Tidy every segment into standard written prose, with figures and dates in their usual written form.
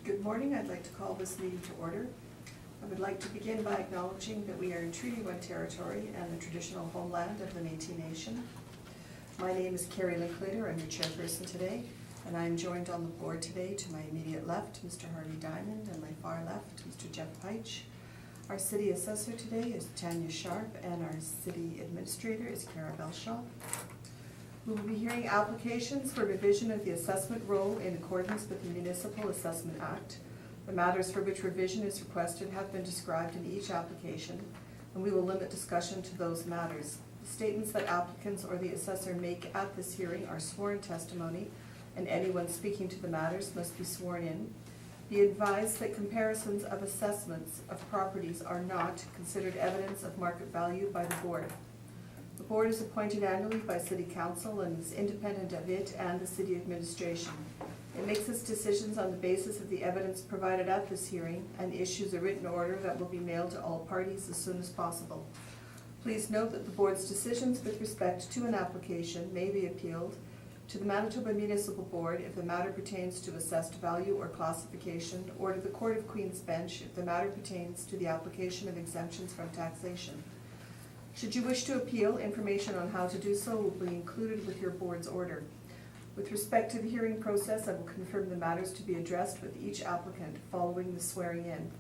Good morning. I'd like to call this meeting to order. I would like to begin by acknowledging that we are in Treaty 1 territory and the traditional homeland of the Métis Nation. My name is Carrie Linklater. I'm your chairperson today, and I'm joined on the board today to my immediate left, Mr. Harvey Diamond, and my far left, Mr. Jeff Peich. Our city assessor today is Tanya Sharp, and our city administrator is Kara Belshaw. We will be hearing applications for revision of the assessment roll in accordance with the Municipal Assessment Act. The matters for which revision is requested have been described in each application, and we will limit discussion to those matters. The statements that applicants or the assessor make at this hearing are sworn testimony, and anyone speaking to the matters must be sworn in. Be advised that comparisons of assessments of properties are not considered evidence of market value by the board. The board is appointed annually by City Council and is independent of it and the city administration. It makes its decisions on the basis of the evidence provided at this hearing and issues a written order that will be mailed to all parties as soon as possible. Please note that the board's decisions with respect to an application may be appealed to the Manitoba Municipal Board if the matter pertains to assessed value or classification, or to the Court of Queen's Bench if the matter pertains to the application of exemptions from taxation. Should you wish to appeal, information on how to do so will be included with your board's order. With respect to the hearing process, I will confirm the matters to be addressed with each applicant following the swearing in.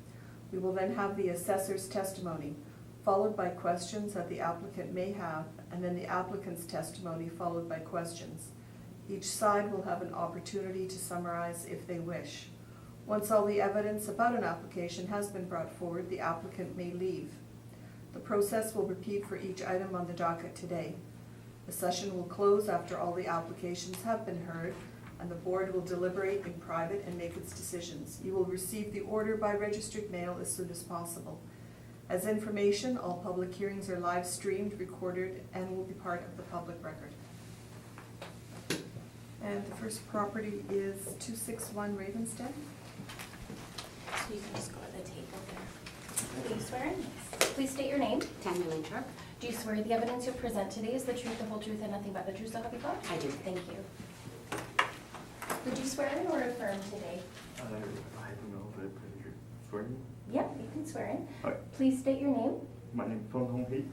We will then have the assessor's testimony, followed by questions that the applicant may have, and then the applicant's testimony followed by questions. Each side will have an opportunity to summarize if they wish. Once all the evidence about an application has been brought forward, the applicant may leave. The process will repeat for each item on the docket today. The session will close after all the applications have been heard, and the board will deliberate in private and make its decisions. You will receive the order by registered mail as soon as possible. As information, all public hearings are live streamed, recorded, and will be part of the public record. And the first property is 261 Ravensden. So you can just go to the table there. Do you swear in? Yes. Please state your name. Tanya Sharp. Do you swear the evidence you present today is the truth, the whole truth, and nothing but the truth, so help you God? I do. Thank you. Would you swear in or affirm today? I don't know if you're swearing. Yep, you can swear in. Hi, Please state your name. my name is Frontage.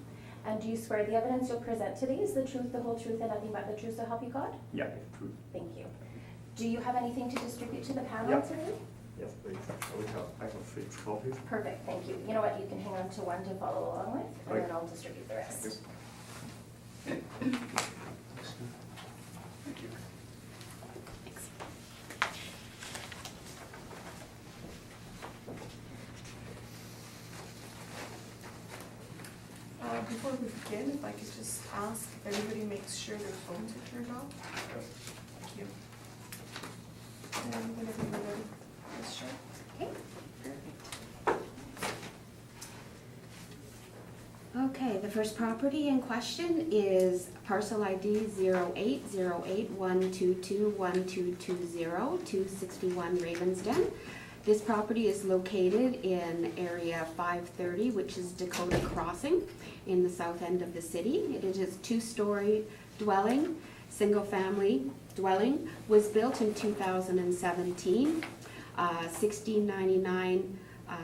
And do you swear the evidence you'll present today is the truth, the whole truth, and nothing but the truth, so help you God? Yeah, it's true. Thank you. Do you have anything to distribute to the panel Yeah. today? Yes, please. I have 6 copies. Perfect, thank you. You know what, you can hang on to one to follow along with, and Right. then I'll distribute the rest. Thank you. Thanks. Before we begin, if I could just ask if everybody makes sure their phones are turned off. Thank you. And whenever you're ready, Ms. Sharp. Okay, perfect. Okay, the first property in question is parcel ID 080812212220, 261 Ravensden. This property is located in area 530, which is Dakota Crossing in the south end of the city. It is a 2-story dwelling, single-family dwelling, was built in 2017, 1699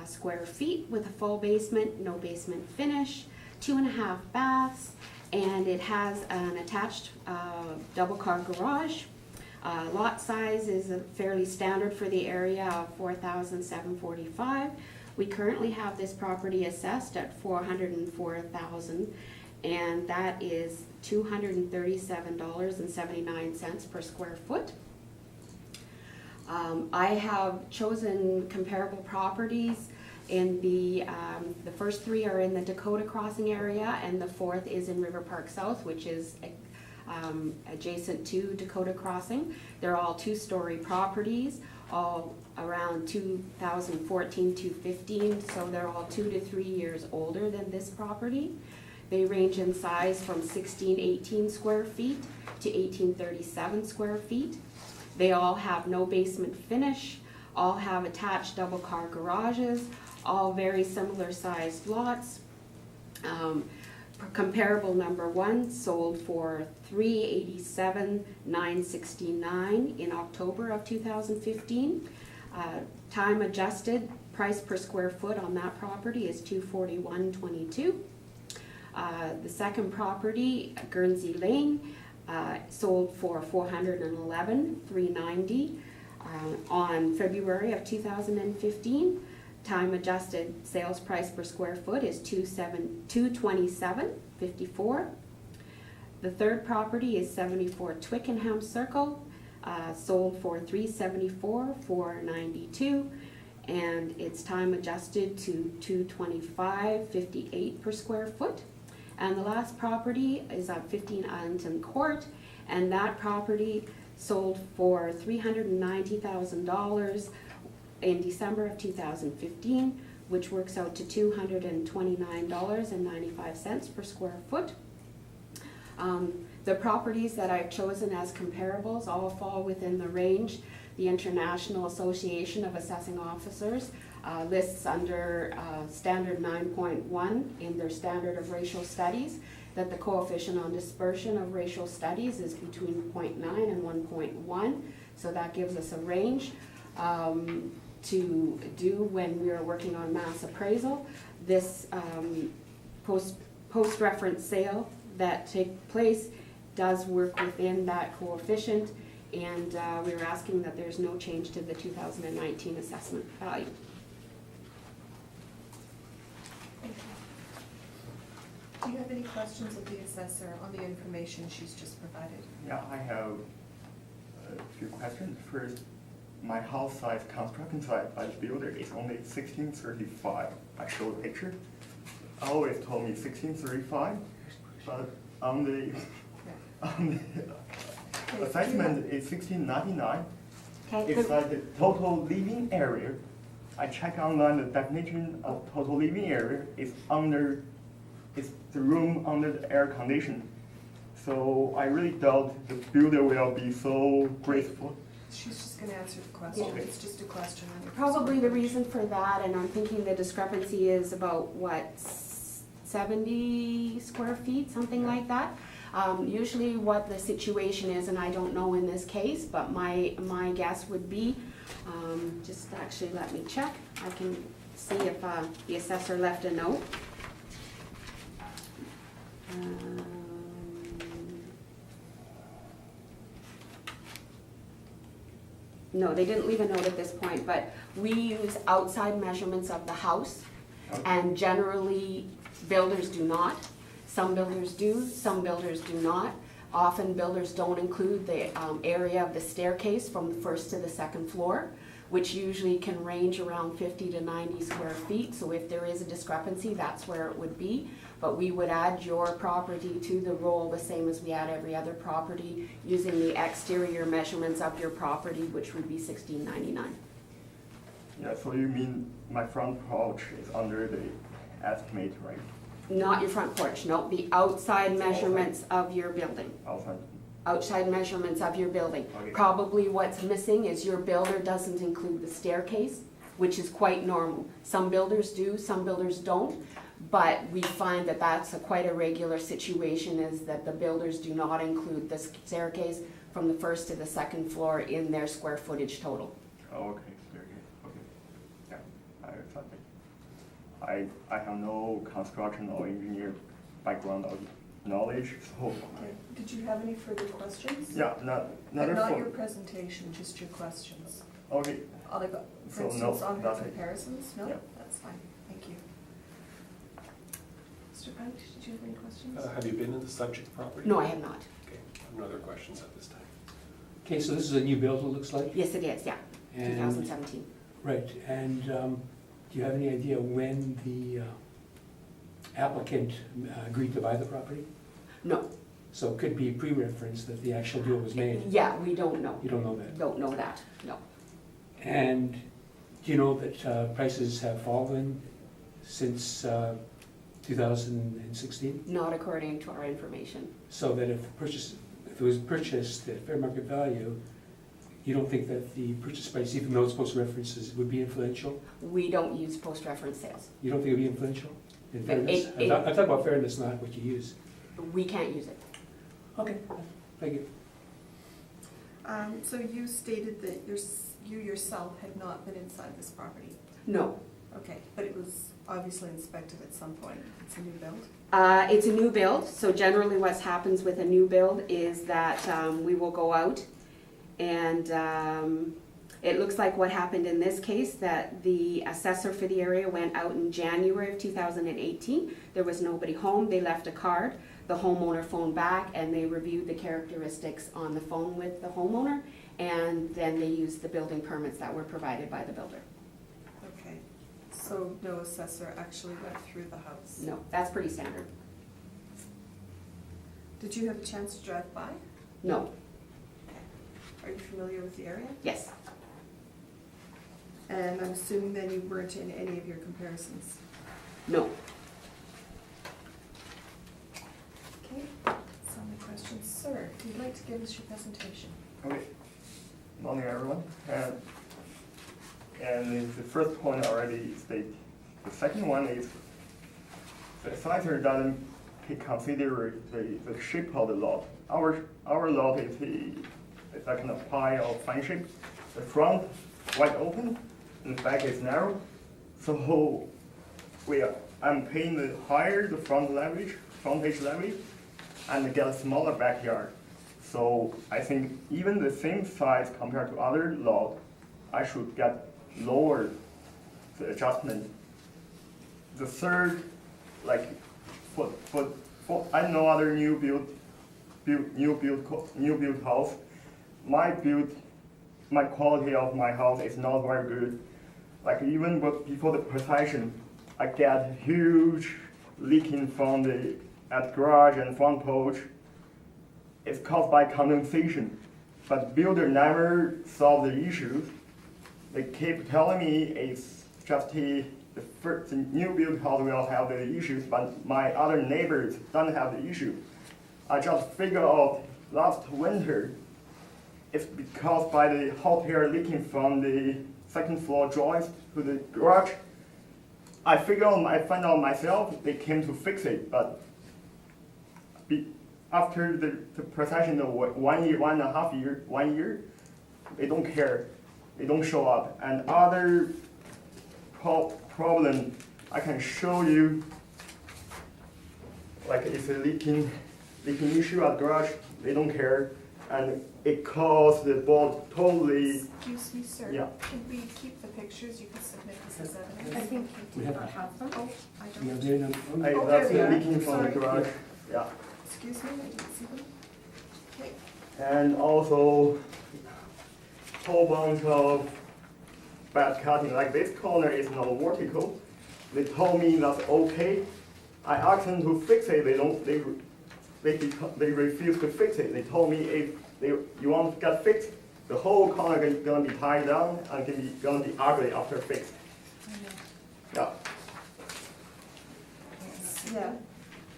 square feet with a full basement, no basement finish, 2.5 baths, and it has an attached double-car garage. Lot size is fairly standard for the area of 4,745. We currently have this property assessed at $404,000, and that is $237.79 per square foot. I have chosen comparable properties. In the first 3 are in the Dakota Crossing area, and the 4th is in River Park South, which is adjacent to Dakota Crossing. They're all 2-story properties, all around 2014 to 15, so they're all 2 to 3 years older than this property. They range in size from 1618 square feet to 1837 square feet. They all have no basement finish, all have attached double car garages, all very similar sized lots. Comparable number 1 sold for $387,969 in October of 2015. Time adjusted price per square foot on that property is $241.22. The second property, Guernsey Lane, sold for $411,390 on February of 2015. Time adjusted sales price per square foot is $227.54. The third property is 74 Twickenham Circle, sold for $374,492, and it's time adjusted to $225.58 per square foot. And the last property is at 15 Arlington Court, and that property sold for $390,000 in December of 2015, which works out to $229.95 per square foot. The properties that I've chosen as comparables all fall within the range the International Association of Assessing Officers lists under standard 9.1 in their standard of racial studies, that the coefficient on dispersion of racial studies is between 0.9 and 1.1. So that gives us a range to do when we are working on mass appraisal. This post-reference sale that take place does work within that coefficient, and we were asking that there's no change to the 2019 assessment value. Do you have any questions of the assessor on the information she's just provided? Yeah, I have a few questions. First, my house size, construction size by the builder is only 1635. I showed a picture. I always told me 1635, but on the assessment is 1699. Okay. It's like the total living area. I check online, the definition of total living area is the room under the air condition. So I really doubt the builder will be so graceful. She's just going to answer the question. Okay. It's just a question. Probably the reason for that, and I'm thinking the discrepancy is about, what, 70 square feet, something like that. Usually what the situation is, and I don't know in this case, but my guess would be, just actually let me check. I can see if the assessor left a note. No, they didn't leave a note at this point, but we use outside measurements of the house, and generally builders do not. Some builders do, some builders do not. Often builders don't include the area of the staircase from the first to the second floor, which usually can range around 50 to 90 square feet. So if there is a discrepancy, that's where it would be. But we would add your property to the roll the same as we add every other property, using the exterior measurements of your property, which would be 1699. Yeah, so you mean my front porch is under the estimate, right? Not your front porch, no, the outside measurements of your building. Outside. Outside measurements of your building. Okay. Probably what's missing is your builder doesn't include the staircase, which is quite normal. Some builders do, some builders don't, but we find that that's quite a regular situation, is that the builders do not include the staircase from the first to the second floor in their square footage total. Oh, okay, staircase, okay. Yeah, I thought that. I have no construction or engineer background or knowledge, so. Okay. Did you have any further questions? Yeah, not your presentation, just your questions. Okay, Like, for So, no, instance, on her that's it. comparisons? No? Yeah. That's fine. Thank you. Mr. Pike, did you have any questions? Have you been in the subject property? No, I have not. Okay, no other questions at this time. Okay, so this is a new build, it looks like? Yes, it is, yeah, And- 2017. Right, and do you have any idea when the applicant agreed to buy the property? No, So it could be pre-reference that the actual deal was made. yeah, we don't know. You don't know that. Don't know that, no. And do you know that prices have fallen since 2016? Not according to our information. So that if it was purchased at fair market value, you don't think that the purchase price, even though it's post-references, would be influential? We don't use post-reference sales. You don't think it would be influential in But fairness? it- I'm talking about fairness, not what you use. We can't use it. Okay, thank you. So you stated that you yourself had not been inside this property? No. Okay, but it was obviously inspected at some point. It's a new build? It's a new build, so generally what happens with a new build is that we will go out and it looks like what happened in this case, that the assessor for the area went out in January of 2018. There was nobody home. They left a card. The homeowner phoned back and they reviewed the characteristics on the phone with the homeowner, and then they used the building permits that were provided by the builder. Okay, so no assessor actually went through the house? No, that's pretty standard. Did you have a chance to drive by? No. Are you familiar with the area? Yes. And I'm assuming then you weren't in any of your comparisons? No. Okay, so many questions. Sir, if you'd like to give us your presentation. Okay. Morning, everyone. And the first point I already stated. The second one is the assessor doesn't consider the shape of the lot. Our lot is a kind of pie of fan shape. The front wide open, and the back is narrow. So I'm paying the higher the frontage levy, and get a smaller backyard. So I think even the same size compared to other lot, I should get lower the adjustment. The third, like for I know other new build house, my quality of my house is not very good. Like even before the possession, I get huge leaking from the garage and front porch. It's caused by condensation, but builder never solved the issues. They keep telling me it's just the new build house will have the issues, but my other neighbors don't have the issue. I just figured out last winter, it's because by the hot air leaking from the second floor joist to the garage. I find out myself, they came to fix it, but after the possession of 1 year, 1.5 years, 1 year, they don't care, they don't show up. And other problem, I can show you, like it's a leaking issue at garage, they don't care, and it caused the board totally. Excuse me, sir. Yeah. Could we keep the pictures? You can submit this as I evidence. think We you have do not have them. Oh, I We don't. have their number. Oh, That's there we are. leaking from the Sorry. garage. Yeah. Excuse me, I didn't see them. Okay. And also whole bunch of bad cutting. Like this corner is not vertical. They told me that's okay. I asked them to fix it. They refuse to fix it. They told me if you want to get fixed, the whole corner is gonna be tied down and gonna be ugly after fixed. Yeah. Yeah,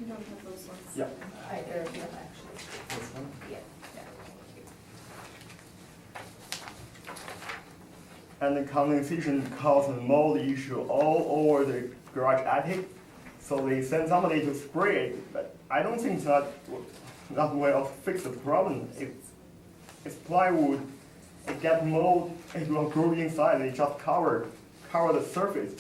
you don't have those ones. Yeah. I there we have actually. This one. Yeah. And the condensation caused a mold issue all over the garage attic. So they sent somebody to spray it, but I don't think that will fix the problem. It's plywood, it gets mold, it will grow inside, they just cover the surface.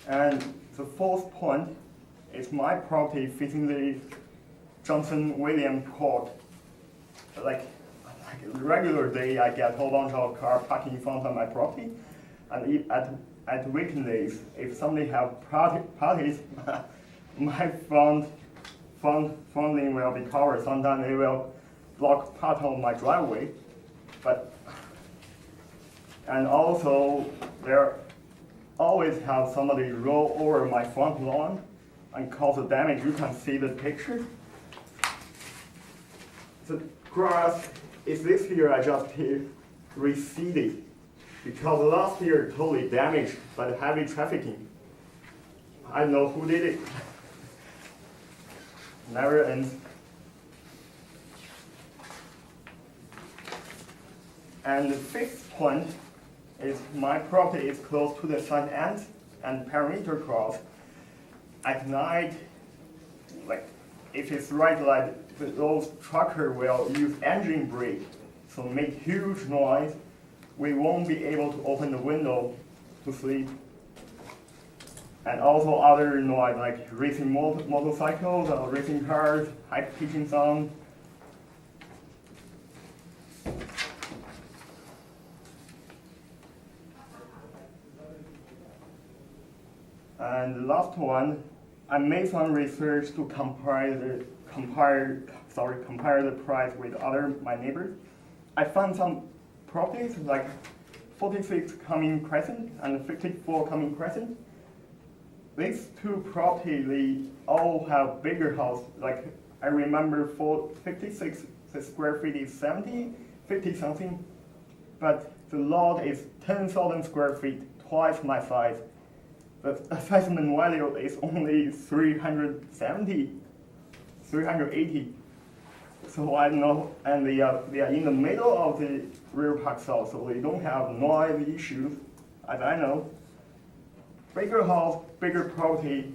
And the fourth point is my property facing the Johnson William Court. Like regular day, I get a whole bunch of cars parking in front of my property. And at weekdays, if somebody have parties, my front lane will be covered. Sometimes they will block part of my driveway. And also there always have somebody roll over my front lawn and cause the damage. You can see the picture. The grass is this year I just reseeded because last year totally damaged by the heavy trafficking. I don't know who did it. Never ends. And the fifth point is my property is close to the side ends and perimeter cross. At night, like if it's red light, those trucker will use engine brake, so make huge noise. We won't be able to open the window to sleep. And also other noise like racing motorcycles or racing cars, high-pitching sound. And the last one, I made some research to compare the price with other my neighbors. I found some properties like 46 Cumming Crescent and 54 Cumming Crescent. These two properties, they all have bigger house. Like I remember for 56, the square feet is 50 something, but the lot is 10,000 square feet, twice my size. The assessment value is only 370, 380. So I don't know, and they are in the middle of the River Park South, so they don't have noise issues, as I know. Bigger house, bigger property,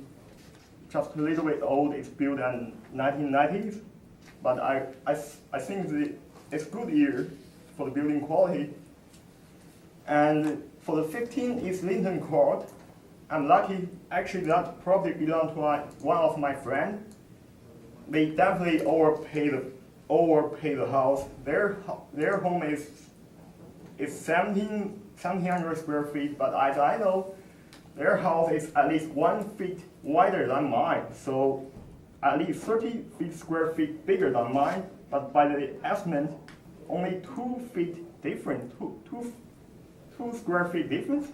just a little bit old. It's built in 1990s, but I think it's good year for the building quality. And for the 15 East Linton Court, I'm lucky. Actually, that property belonged to one of my friends. They definitely overpay the house. Their home is 1,700 square feet, but as I know, their house is at least 1 feet wider than mine, so at least 30 square feet bigger than mine. But by the estimate, only 2 feet different, two square feet difference.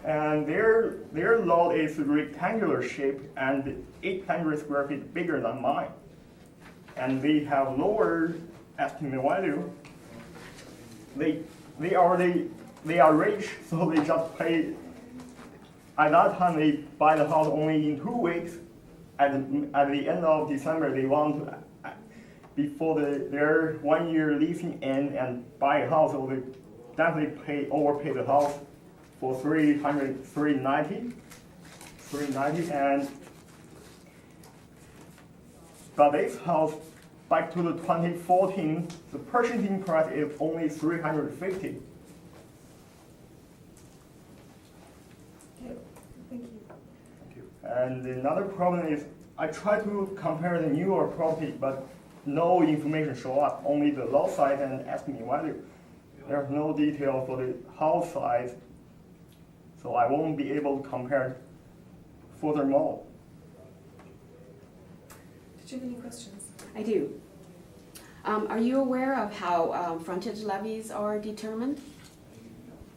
And their lot is rectangular shape and 800 square feet bigger than mine. And they have lower estimate value. They are rich, so they just pay. At that time, they buy the house only in 2 weeks. At the end of December, they want to, before their 1 year leasing end and buy a house, so they definitely overpay the house for 390, and but this house, back to the 2014, the purchasing price is only 350. Okay, thank you. Thank you. And another problem is I try to compare the newer property, but no information show up, only the lot size and estimate value. There's no detail for the house size, so I won't be able to compare furthermore. Did you have any questions? I do. Are you aware of how frontage levies are determined?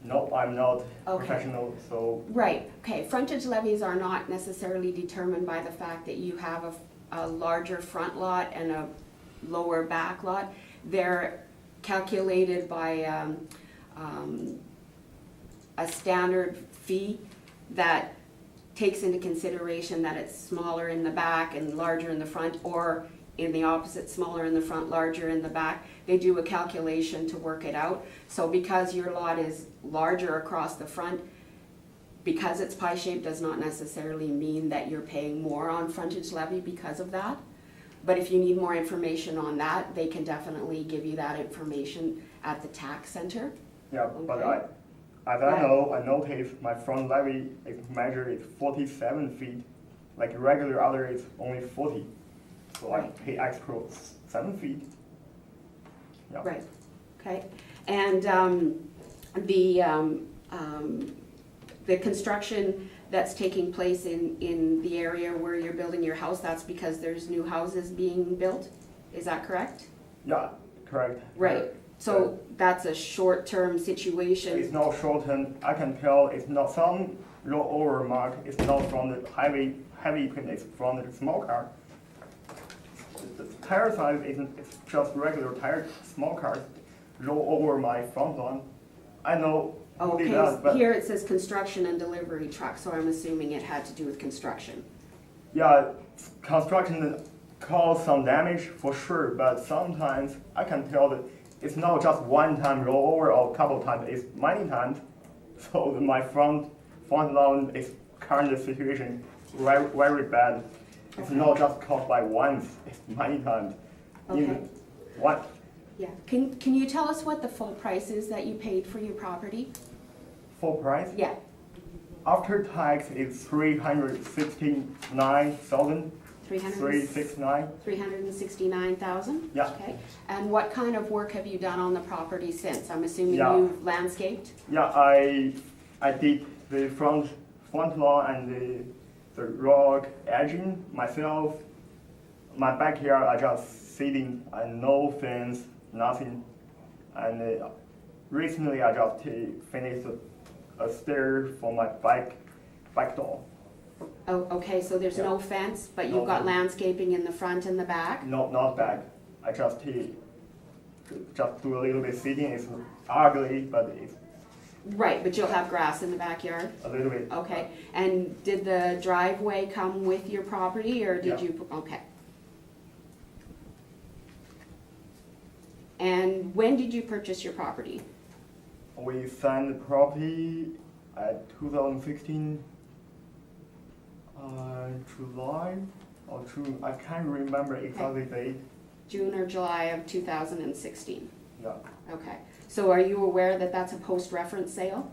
No, I'm not Okay. professional, so Right, okay, frontage levies are not necessarily determined by the fact that you have a larger front lot and a lower back lot. They're calculated by a standard fee that takes into consideration that it's smaller in the back and larger in the front, or in the opposite, smaller in the front, larger in the back. They do a calculation to work it out. So because your lot is larger across the front, because it's pie-shaped does not necessarily mean that you're paying more on frontage levy because of that. But if you need more information on that, they can definitely give you that information at the tax center. yeah, but Okay. as I know, I noticed my front levy is measured is 47 feet, like regular other is only 40. So I Right. pay extra 7 feet. Yeah. Right, okay. And the construction that's taking place in the area where you're building your house, that's because there's new houses being built? Is that correct? Yeah, correct. Right, so that's a short-term situation. It's not short term. I can tell it's not some rollover mark. It's not from the heavy equipment. It's from the small car. The tire size isn't. It's just regular tire. Small cars roll over my front one. I know who did that, Okay, but here it says construction and delivery truck, so I'm assuming it had to do with construction. yeah, construction caused some damage for sure. But sometimes I can tell that it's not just one time rollover or a couple times, it's many times. So my front lawn is current situation very, very bad. It's not just caused by once, it's many times. Okay. Even what? Yeah. Can you tell us what the full price is that you paid for your property? Full price? Yeah. After tax, it's 369,000. 369. 369,000? Yeah. Okay. And what kind of work have you done on the property since? I'm assuming Yeah. you've landscaped? Yeah, I did the front lawn and the rock edging myself. My backyard, I just seeding and no fence, nothing. And recently, I just finished a stair for my back door. Oh, okay, so there's no Yeah. fence, but No you've got fence. landscaping in the front and the back? Not back. I just do a little bit seeding. It's ugly, but it's Right, but you'll have grass in the backyard? a little bit. Okay, and did the driveway come with your property, or did Yeah. you, okay. And when did you purchase your property? We signed the property at 2016, July or June. I can't remember exactly date. June or July of 2016? Yeah, Okay, so are you aware that that's a post-reference sale?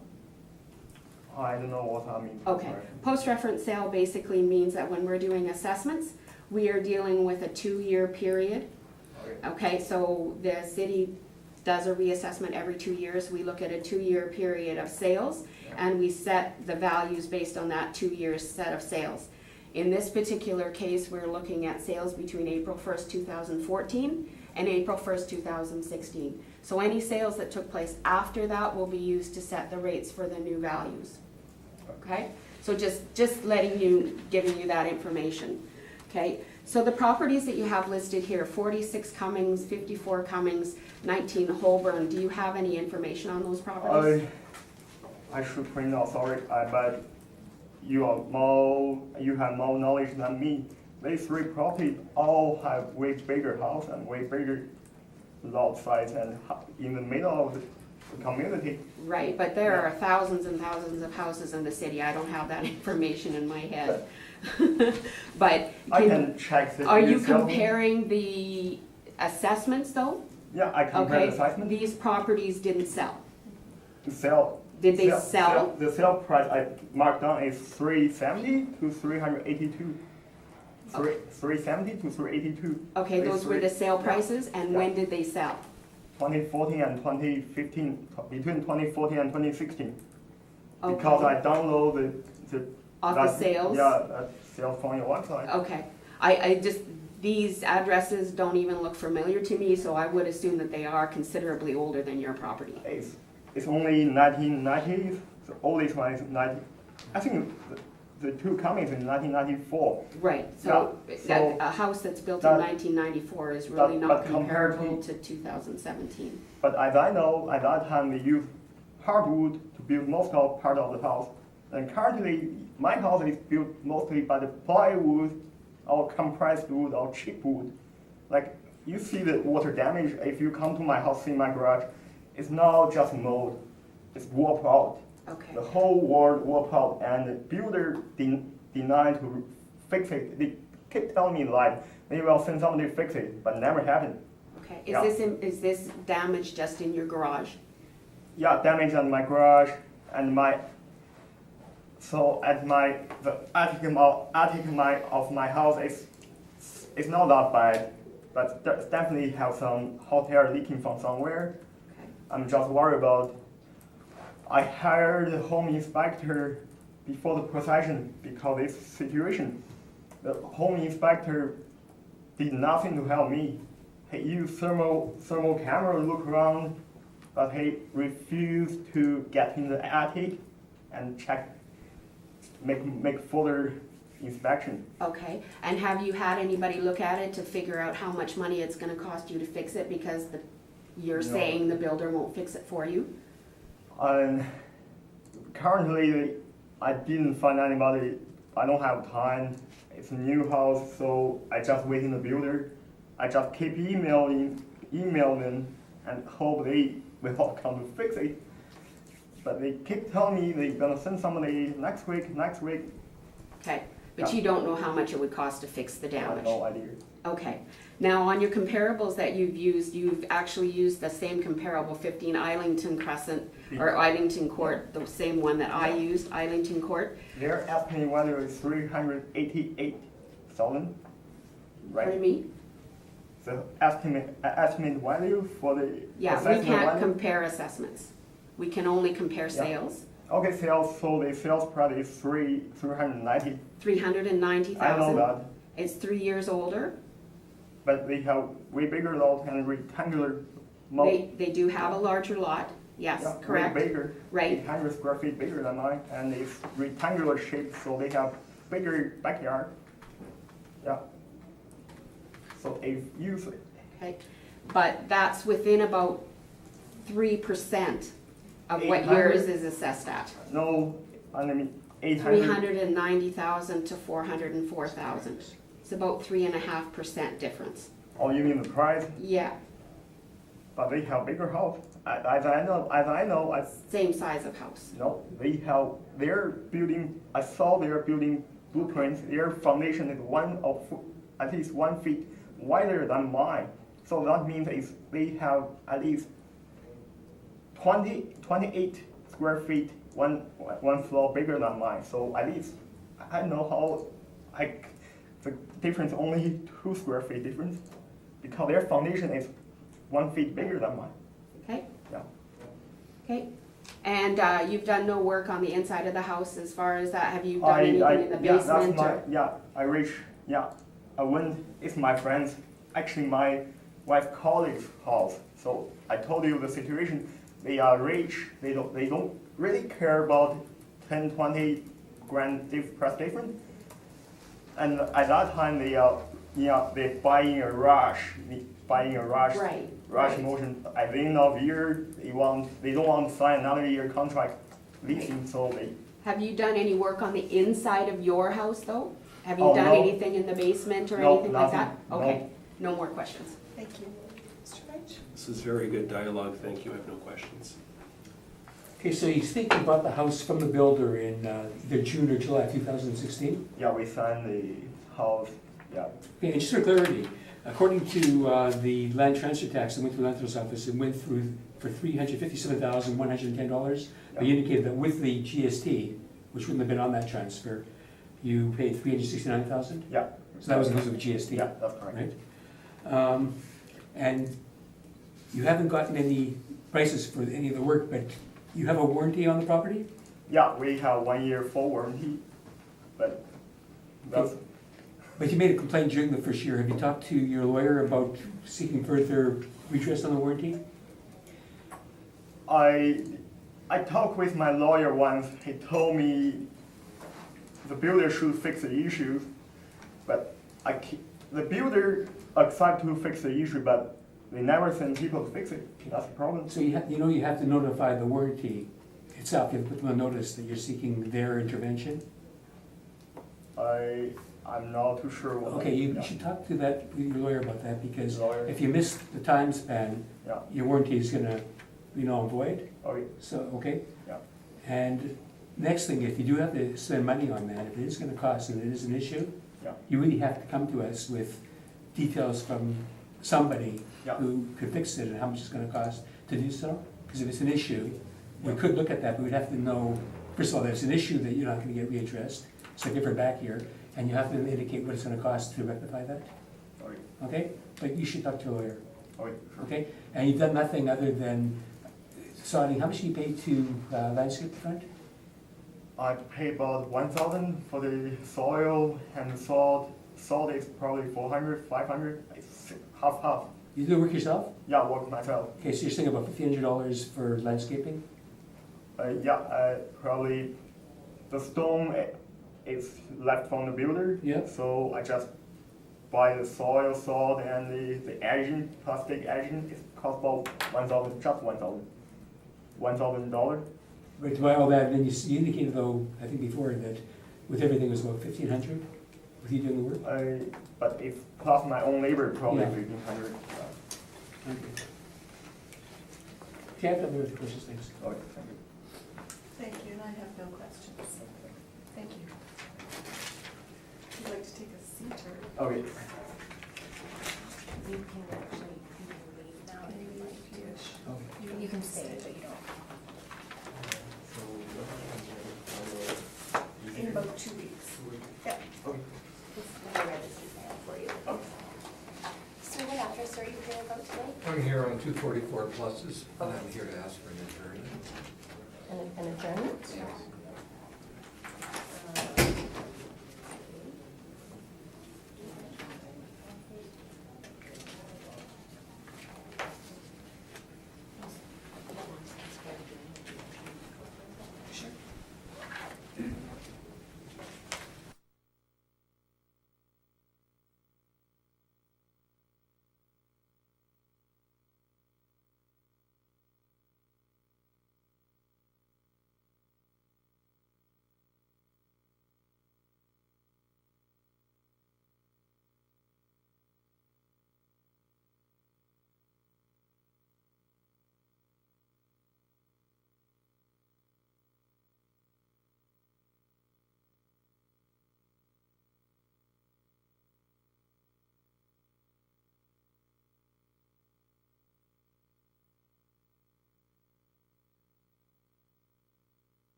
I don't know what I mean. Okay, post-reference sale basically means that when we're doing assessments, we are dealing with a 2-year period. Okay. Okay, so the city does a reassessment every 2 years. We look at a 2-year period of sales, and we set the values based on that 2-year set of sales. In this particular case, we're looking at sales between April 1st, 2014 and April 1st, 2016. So any sales that took place after that will be used to set the rates for the new values. Okay, so just giving you that information. Okay, so the properties that you have listed here, 46 Cummings, 54 Cummings, 19 Holborn, do you have any information on those properties? I should point out, sorry, but you have more knowledge than me. These 3 properties all have way bigger house and way bigger lot size and in the middle of the community. Right, but there are thousands and thousands of houses in the city. I don't have that information in my head. But I can check the. are you yourself. comparing the assessments though? Yeah, I compare Okay, the assessment. these properties didn't sell. Did they sell? The sale price I marked down is 370 to 382. 370 to 382. Okay, These those were 3 the sale prices, and Yeah. when did they sell? 2014 and 2015, between 2014 and 2016. Okay. Because I download the. Of the sales? Yeah, that sales from your website. Okay, I just, these addresses don't even look familiar to me, so I would assume that they are considerably older than your property. It's only 1990s, the oldest one is 90. I think the 2 coming in 1994. Right, so Yeah, so a house that's built in that- 1994 is really not but compared comparable to 2017. But as I know, at that time they used hardwood to build most of part of the house. And currently, my house is built mostly by the plywood or compressed wood or cheap wood. Like you see the water damage if you come to my house, see my garage. It's not just mold, it's warped out. Okay, The whole world warped out, and the builder denied to fix it. They keep telling me like they will send somebody to fix it, but never happened. okay. Yeah. Is this damage just in your garage? Yeah, damage on my garage and my. So at the attic of my house is not that bad, but definitely have some hot air leaking from somewhere. Okay. I'm just worried about. I hired a home inspector before the procession because of this situation. The home inspector did nothing to help me. He used thermal camera to look around, but he refused to get in the attic and check, make further inspection. Okay, and have you had anybody look at it to figure out how much money it's gonna cost you to fix it, because you're No. saying the builder won't fix it for you? And currently, I didn't find anybody. I don't have time. It's a new house, so I just waiting the builder. I just keep emailing, and hope they will come to fix it. But they keep telling me they're gonna send somebody next week. Okay, but Yeah. you don't know how much it would cost to fix the I have damage? no idea. Okay, now on your comparables that you've actually used the same comparable, 15 Islington Crescent, or Islington Court, the same one that I used, Islington Court. Their estimated value is 388,000, right? Pardon me? The estimate value for the Yeah, we assessment can't value? compare assessments. We can only compare Yeah. sales. Okay, sales, so the sales price is 390. 390,000. I know that, It's 3 years older. but they have way bigger lot and rectangular lot. They do have a larger lot, yes, Yeah, way correct. bigger, Right. 800 square feet bigger than mine, and it's rectangular shape, so they have bigger backyard. Yeah. So if you, Okay, but that's within about 3% of what 800? yours is assessed at. no, I mean, 800. 390,000 to 404,000. It's about 3.5% difference. Oh, you mean the price? Yeah, But they have bigger house. As I know, same size of house. no, they have their building. I saw their building blueprints. Their foundation is at least 1 feet wider than mine. So that means they have at least 28 square feet, one floor bigger than mine. So at least I don't know how the difference only 2 square feet difference because their foundation is 1 feet bigger than mine. Okay, Yeah. okay. And you've done no work on the inside of the house as far as that? Have you done anything in the yeah, basement? that's I went, it's my friend's, actually my wife's colleague's house. So I told you the situation, they are rich, they don't really care about 10, 20 grand price difference. And at that time, they're buying a rush, Right, rush right. motion. At the end of the year, they don't want to sign another year contract leasing, so they, Have you done any work on the inside of your house, though? Have you Oh, done no. anything in the basement or No, anything like that? nothing, no. Okay, no more questions. Thank you. Mr. French? This is very good dialogue, thank you, I have no questions. Okay, so you think you bought the house from the builder in either June or July 2016? yeah, we signed the house, yeah. Okay, and just for clarity, according to the land transfer tax that went through the land trust office, it went through for $357,110. But you indicated that with the GST, which wouldn't have been on that transfer, you paid $369,000? Yeah. So that was inclusive of GST? Yeah, that's correct. Right? And you haven't gotten any prices for any of the work, but you have a warranty on the property? Yeah, we have 1 year full warranty, but that's, But you made a complaint during the first year. Have you talked to your lawyer about seeking further redress on the warranty? I talked with my lawyer once, he told me the builder should fix the issues, but the builder accept to fix the issue, but they never send people to fix it, that's the problem. So you have to notify the warranty itself. You have to put them on notice that you're seeking their intervention. I'm not too sure what. Okay, you yeah. should talk to your lawyer about that, because Lawyer. if you miss the time span, Yeah, your warranty is gonna be null and void. okay, So, okay? yeah, And next thing, if you do have to spend money on that, if it is gonna cost and it is an issue, yeah, you really have to come to us with details from somebody yeah, who could fix it and how much it's gonna cost to do so. Because if it's an issue, we could look at that, but we'd have to know, first of all, that it's an issue that you're not gonna get readdressed, so give her back here, and you have to indicate what it's gonna cost to rectify that, okay, okay? But you should talk to a lawyer, okay, sure. okay? And you've done nothing other than sodding. How much do you pay to landscape front? I pay about 1,000 for the soil and the salt. Salt is probably 400, 500, it's half. You do the work yourself? Yeah, work myself. Okay, so you're saying about $1,500 for landscaping? Probably the stone is left from the builder. Yeah. So I just buy the soil, salt, and the edging, plastic edging. It costs about 1,000, just $1,000. But to buy all that, and then you indicated though, I think before, that with everything it was about $1,500 with you doing the work? But if plus my own labor, probably Yeah. 1,500. Okay. Okay, I have no other questions, thanks. Okay, thank you. Thank you, and I have no questions. Thank you. Would you like to take a seat or? Okay. You can actually, you can leave now if you'd like to. Okay. You can stay, but you don't. In about 2 weeks. Yeah. Just let me read this email for you. So what address are you here about today? I'm here on 244 Pluses, and I'm here to ask for an adjournment. An adjournment? Yes.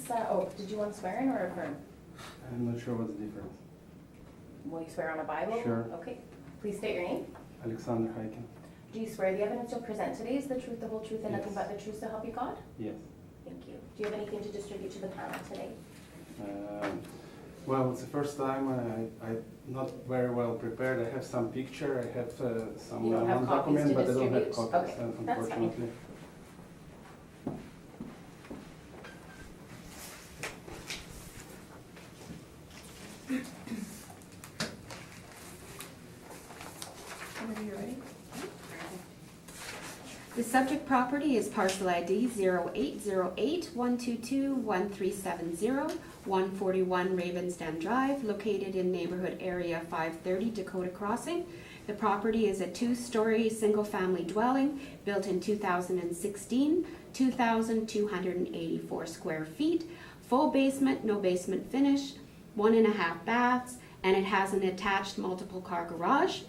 did you want to swear in or affirm? I'm not sure what's the difference. Will you swear on a Bible? Sure. Okay. Please state your name. Alexander Heiken. Do you swear the evidence you'll present today is the truth, the whole truth, and nothing Yes. but the truth to help you God? Yes. Thank you. Do you have anything to distribute to the panel today? Well, it's the first time I'm not very well prepared. I have some picture, I have some You don't have one copies document, to but I don't have distribute? copies, Okay, that's fine. unfortunately. Whenever you're ready. The subject property is parcel ID 0808-122-1370, 141 Ravensden Drive, located in neighborhood area 530 Dakota Crossing. The property is a two-story, single-family dwelling built in 2016, 2,284 square feet, full basement, no basement finish, 1.5 baths, and it has an attached multiple-car garage.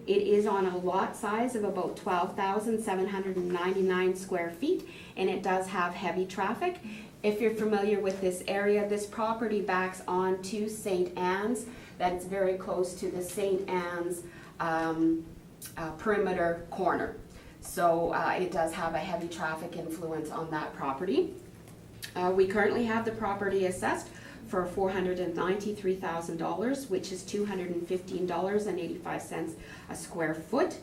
It is on a lot size of about 12,799 square feet, and it does have heavy traffic. If you're familiar with this area, this property backs onto St. Anne's. That's very close to the St. Anne's perimeter corner. So it does have a heavy traffic influence on that property. We currently have the property assessed for $493,000, which is $215.85 a square foot.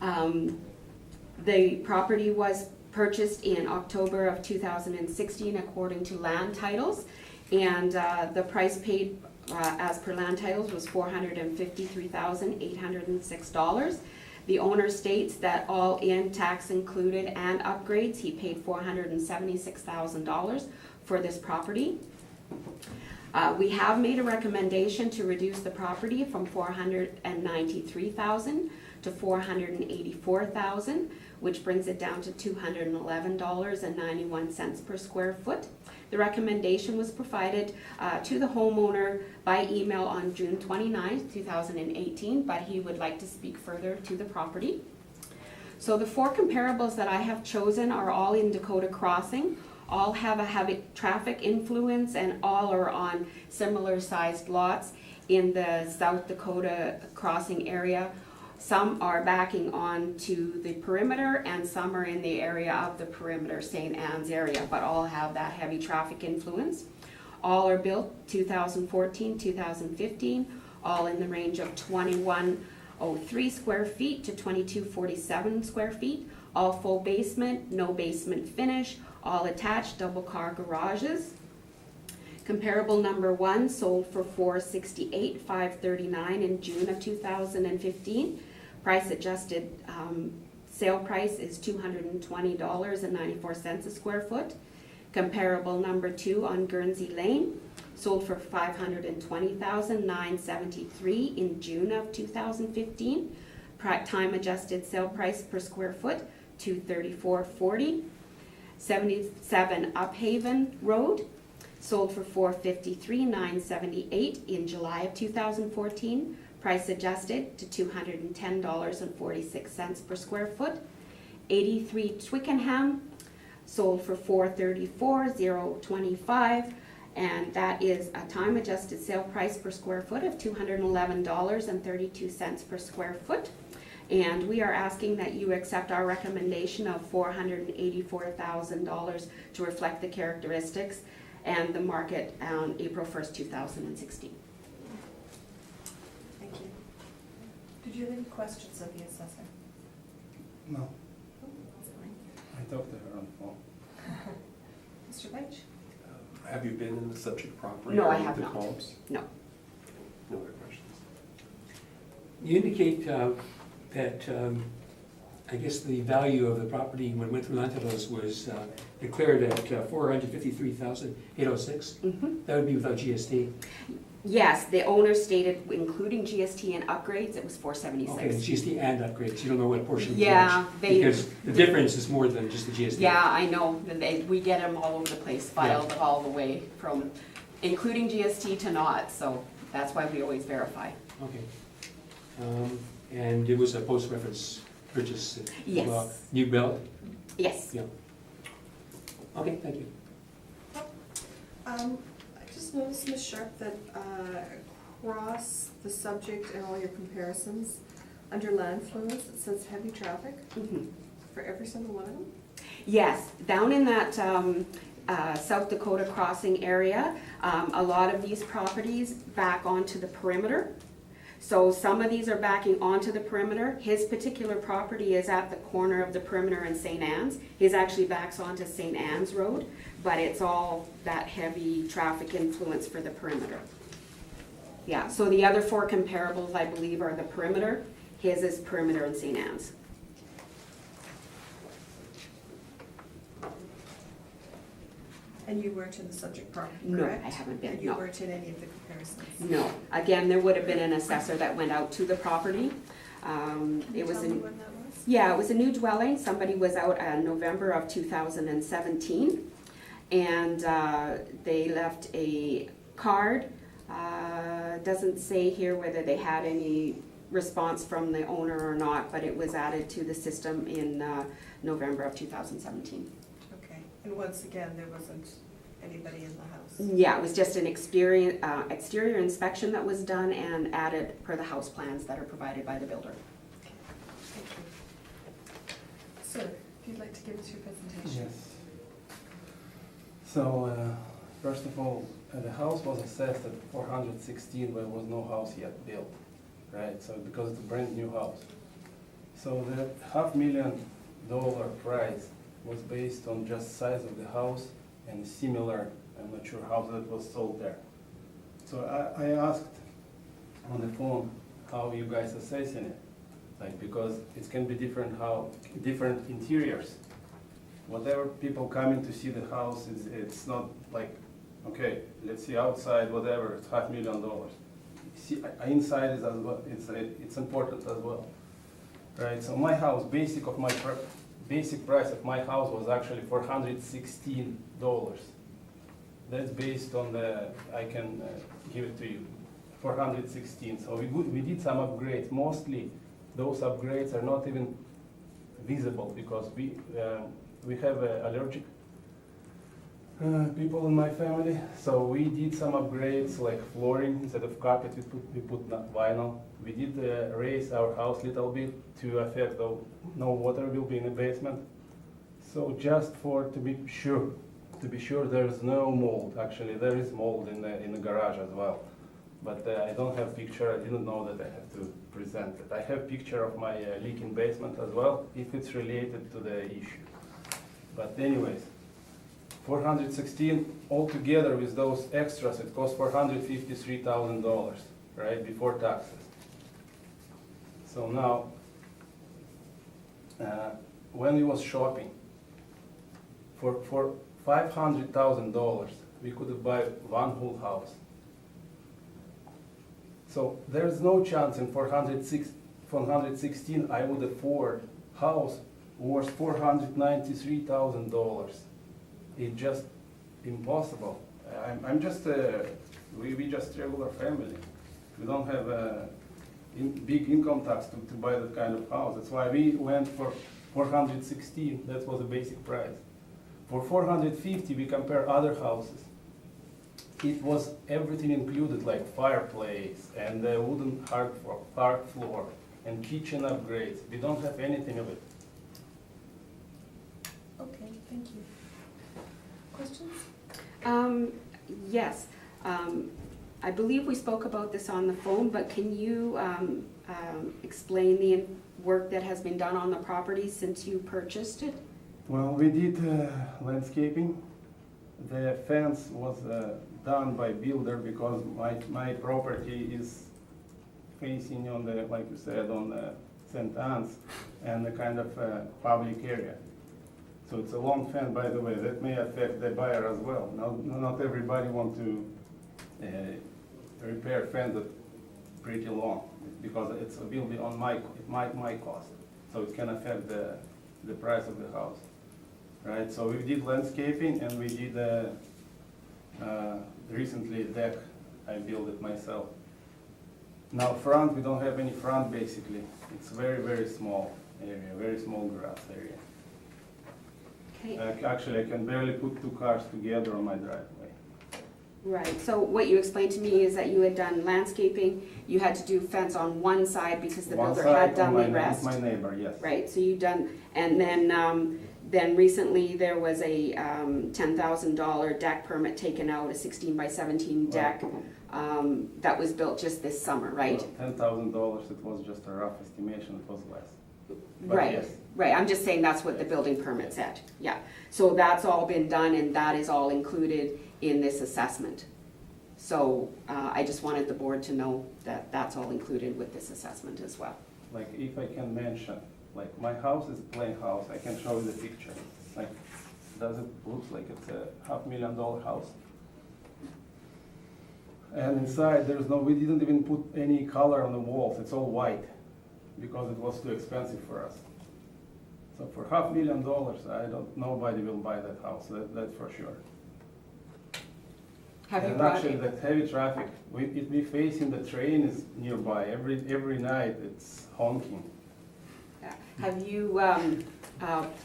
The property was purchased in October of 2016 according to land titles, and the price paid as per land titles was $453,806. The owner states that all in, tax included, and upgrades, he paid $476,000 for this property. We have made a recommendation to reduce the property from $493,000 to $484,000, which brings it down to $211.91 per square foot. The recommendation was provided to the homeowner by email on June 29th, 2018, but he would like to speak further to the property. So the four comparables that I have chosen are all in Dakota Crossing. All have a heavy traffic influence, and all are on similar sized lots in the South Dakota Crossing area. Some are backing on to the perimeter, and some are in the area of the perimeter, St. Anne's area, but all have that heavy traffic influence. All are built 2014, 2015, all in the range of 2103 square feet to 2247 square feet, all full basement, no basement finish, all attached double car garages. Comparable number one sold for $468,539 in June of 2015. Price adjusted sale price is $220.94 a square foot. Comparable number two on Guernsey Lane sold for $520,973 in June of 2015. Time adjusted sale price per square foot $234.40. 77 Uphaven Road sold for $453,978 in July of 2014. Price adjusted to $210.46 per square foot. 83 Twickenham sold for $434,025, and that is a time adjusted sale price per square foot of $211.32 per square foot. And we are asking that you accept our recommendation of $484,000 to reflect the characteristics and the market on April 1st, 2016. Thank you. Did you have any questions of the assessor? No, That's fine. I talked to her on the phone. Mr. Bench? Have you been in the subject property? No, or I looked have at not. homes? No. No other questions? You indicate that, I guess the value of the property when it went through land titles was declared at $453,806. That would be without GST. Yes, the owner stated, including GST and upgrades, it was $476. Okay, GST and upgrades, you don't know what portion of Yeah, which, because the difference is more than just the GST. Yeah, I know. We get them all over the place, filed all the way from including GST to not, so that's why we always verify. Okay. And it was a post-reference purchase? Yes. New build? Yes. Yeah. Okay, thank you. I just noticed, Ms. Sharp, that across the subject and all your comparisons, under land flows, it says heavy traffic for every single one of them? Yes, down in that South Dakota crossing area, a lot of these properties back onto the perimeter. So some of these are backing onto the perimeter. His particular property is at the corner of the perimeter and St. Anne's. His actually backs onto St. Anne's Road, but it's all that heavy traffic influence for the perimeter. Yeah, so the other 4 comparables, I believe, are the perimeter. His is perimeter and St. Anne's. And you weren't in the subject property, No, correct? I haven't been, And you no. weren't in any of the comparisons? No, again, there would have been an assessor that went out to the property. Can you It was tell me an, when that was? yeah, it was a new dwelling. Somebody was out in November of 2017. And they left a card. Doesn't say here whether they had any response from the owner or not, but it was added to the system in November of 2017. Okay, and once again, there wasn't anybody in the house? Yeah, it was just an exterior inspection that was done and added per the house plans that are provided by the builder. Okay, thank you. Sir, if you'd like to give us your presentation. Yes. So, first of all, the house was assessed at 416, where there was no house yet built, right? So, because it's a brand new house. So the $500,000 price was based on just size of the house and similar, I'm not sure, house that was sold there. So I asked on the phone how you guys assessing it, like, because it can be different interiors. Whatever people coming to see the house, it's not like, okay, let's see outside, whatever, it's $500,000. See, inside is as well, it's important as well, right? So my house, basic price of my house was actually $416. That's based on I can give it to you, 416. So we did some upgrades. Mostly those upgrades are not even visible because we have allergic people in my family. So we did some upgrades like flooring. Instead of carpet, we put vinyl. We did raise our house a little bit to affect no water will be in the basement. So just to be sure there's no mold. Actually, there is mold in the garage as well. But I don't have picture. I didn't know that I have to present it. I have picture of my leaking basement as well, if it's related to the issue. But anyways, 416 altogether with those extras, it cost $453,000, right, before taxes. So now, when we was shopping, for $500,000, we could buy one whole house. So there's no chance in 416 I would afford house worth $493,000. It's just impossible. I'm just we just regular family. We don't have big income tax to buy that kind of house. That's why we went for 416. That was the basic price. For 450, we compare other houses. It was everything included, like fireplace and wooden hard floor and kitchen upgrades. We don't have anything of it. Okay, thank you. Questions? Yes. I believe we spoke about this on the phone, but can you explain the work that has been done on the property since you purchased it? Well, we did landscaping. The fence was done by builder because my property is facing on the, like you said, on St. Anne's and the kind of public area. So it's a long fence, by the way, that may affect the buyer as well. Not everybody want to repair fence that's pretty long because it will be on my cost. So it can affect the price of the house, right? So we did landscaping and we did recently deck. I built it myself. Now front, we don't have any front basically. It's very, very small area, very small grass area. Okay. Actually, I can barely put two cars together on my driveway. Right, so what you explained to me is that you had done landscaping, you had to do fence on one side because the One builder side had done on the rest. my neighbor, yes. Right, so you done, and then recently there was a $10,000 deck permit taken out, a 16 by 17 deck, that was built just this summer, right? $10,000, it was just a rough estimation, it was less. But Right, yes. right, I'm just saying that's what the building permit said, yeah. So that's all been done and that is all included in this assessment. So I just wanted the board to know that that's all included with this assessment as well. Like, if I can mention, like, my house is a plain house, I can show you the picture. Like, does it look like it's a $500,000 house? And inside, there's no, we didn't even put any color on the walls, it's all white, because it was too expensive for us. So for $500,000, I don't, nobody will buy that house, that's for sure. Have you And brought actually, it? that heavy traffic, we facing the train is nearby, every night it's honking. Have you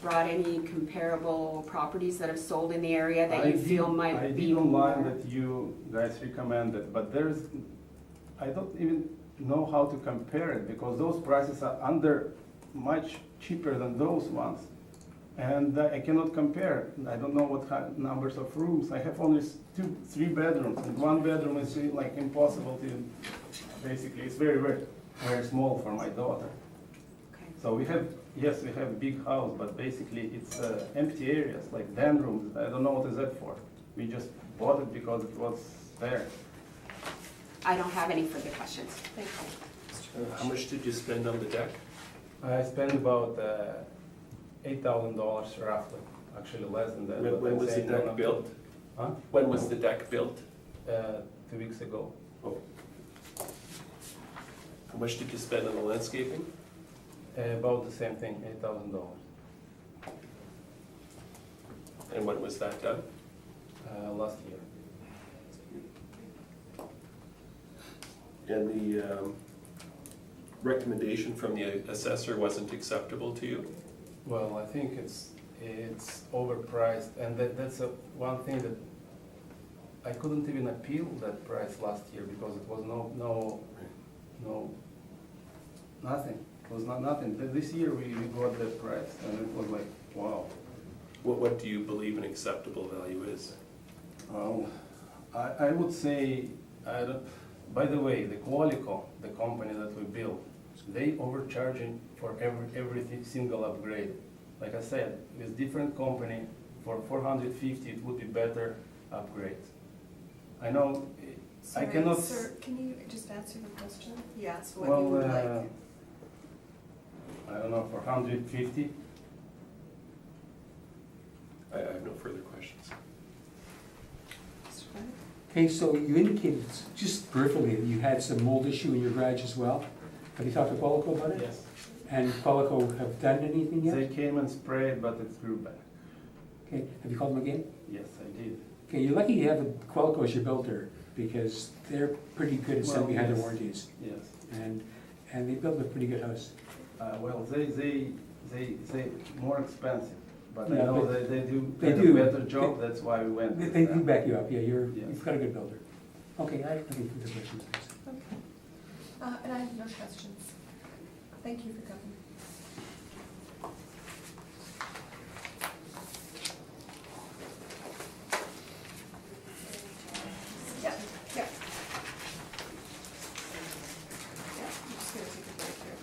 brought any comparable properties that have sold in the area that you feel might I be did online more? that you guys recommended, but I don't even know how to compare it, because those prices are much cheaper than those ones. And I cannot compare, I don't know what kind, numbers of rooms, I have only 3 bedrooms, and 1 bedroom is like impossible to, basically, it's very, very, very small for my daughter. Okay. So we have, yes, we have a big house, but basically it's empty areas, like den rooms. I don't know what is that for. We just bought it because it was there. I don't have any further questions. Thank you. How much did you spend on the deck? I spent about $8,000 roughly, actually less than that. but When I'm was the saying deck not- built? Huh? When was the deck built? 2 weeks ago. Oh. How much did you spend on the landscaping? About the same thing, $8,000. And when was that done? Last year. And the recommendation from the assessor wasn't acceptable to you? Well, I think it's overpriced, and that's one thing that I couldn't even appeal that price last year because it was nothing. It was nothing. This year we got that price, and it was like, wow. What do you believe an acceptable value is? I would say, by the way, the Qualico, the company that we built, they overcharging for every single upgrade. Like I said, with different company, for $450 it would be better upgrade. I know, I Sorry, cannot. Sir, can you just answer the question? Yes, what Well, you would like. I don't know, for $150. I have no further questions. Mr. Bennett? Okay, so you indicated just peripherally that you had some mold issue in your garage as well. Have you talked to Qualico about it? Yes. And Qualico have done anything yet? They came and sprayed, but it grew back. Okay, have you called them again? Yes, I did. Okay, you're lucky you have Qualico as your builder, because they're pretty good at selling behind their yes. warranties. Yes. And they built a pretty good house. Well, they more expensive, but I Yeah, know but they do they kind do. of better job, that's why we went with They them. do back you up, yeah, Yes. you've got a good builder. Okay, I have nothing further questions. Okay. And I have no questions. Thank you for coming. Yeah, yeah. Yeah, I'm just gonna take a break here.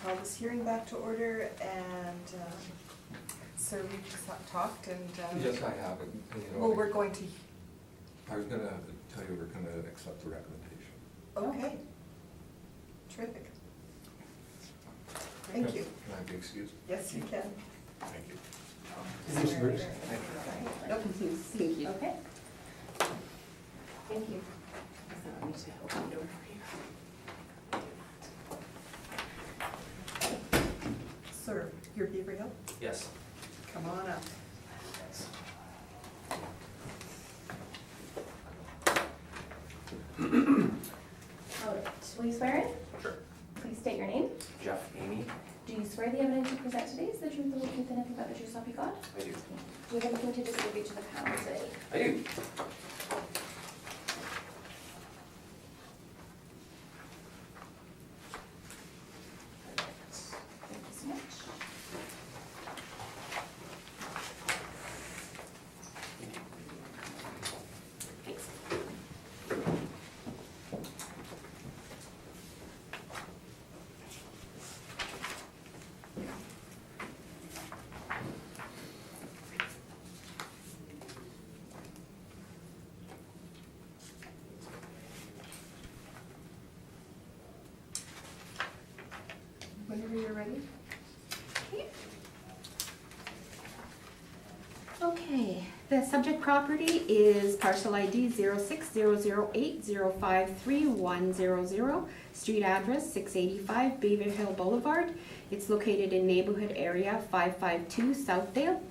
call this hearing back to order, and sir, we've talked and. Yes, I have, and, you know, Well, we're going to, I was gonna tell you we're gonna accept the recommendation. okay. Terrific. Thank you. Can I be excused? Yes, you can. Thank you. Thanks, Bruce. Nope. Thank you. Okay. Thank you. So I need to open the door for you. Sir, your Beaver Hill, Yes. come on up. All right, will you swear in? Sure. Please state your name. Jeff, Amy? Do you swear the evidence you present today is the truth, the whole truth, and nothing but the truth, so help you God? I do. Do you have anything to distribute to the panel today? I do. Thank you so much. Thanks. Whenever you're ready. Okay, the subject property is parcel ID 060080533100, street address 685 Beaver Hill Boulevard. It's located in neighborhood area 552 Southdale.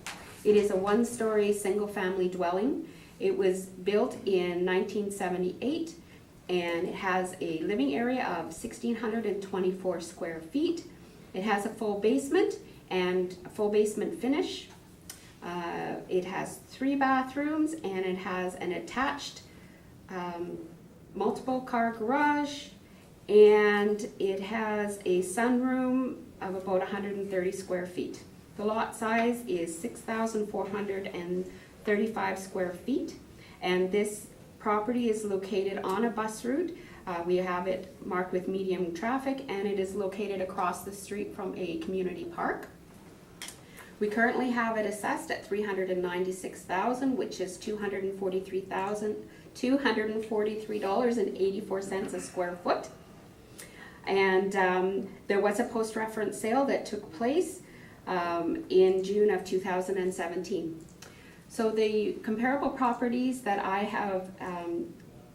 It is a one-story, single-family dwelling. It was built in 1978, and it has a living area of 1,624 square feet. It has a full basement and a full basement finish. It has 3 bathrooms, and it has an attached multiple car garage, and it has a sunroom of about 130 square feet. The lot size is 6,435 square feet, and this property is located on a bus route. We have it marked with medium traffic, and it is located across the street from a community park. We currently have it assessed at $396,000, which is $243.84 a square foot. And there was a post-reference sale that took place in June of 2017. So the comparable properties that I have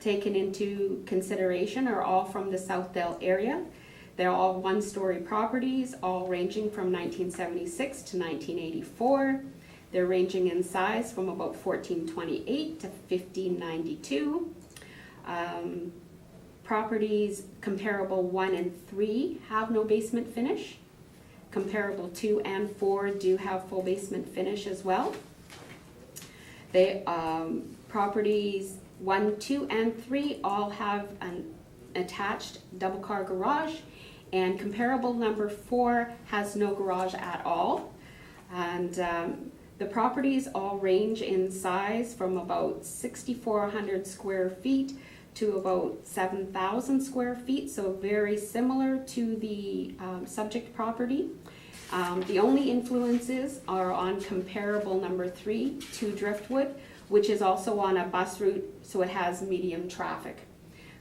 taken into consideration are all from the Southdale area. They're all one-story properties, all ranging from 1976 to 1984. They're ranging in size from about 1428 to 1592. Properties comparable 1 and 3 have no basement finish. Comparable 2 and 4 do have full basement finish as well. They properties 1, 2, and 3 all have an attached double car garage, and comparable number 4 has no garage at all. And the properties all range in size from about 6,400 square feet to about 7,000 square feet, so very similar to the subject property. The only influences are on comparable number 3 to Driftwood, which is also on a bus route, so it has medium traffic.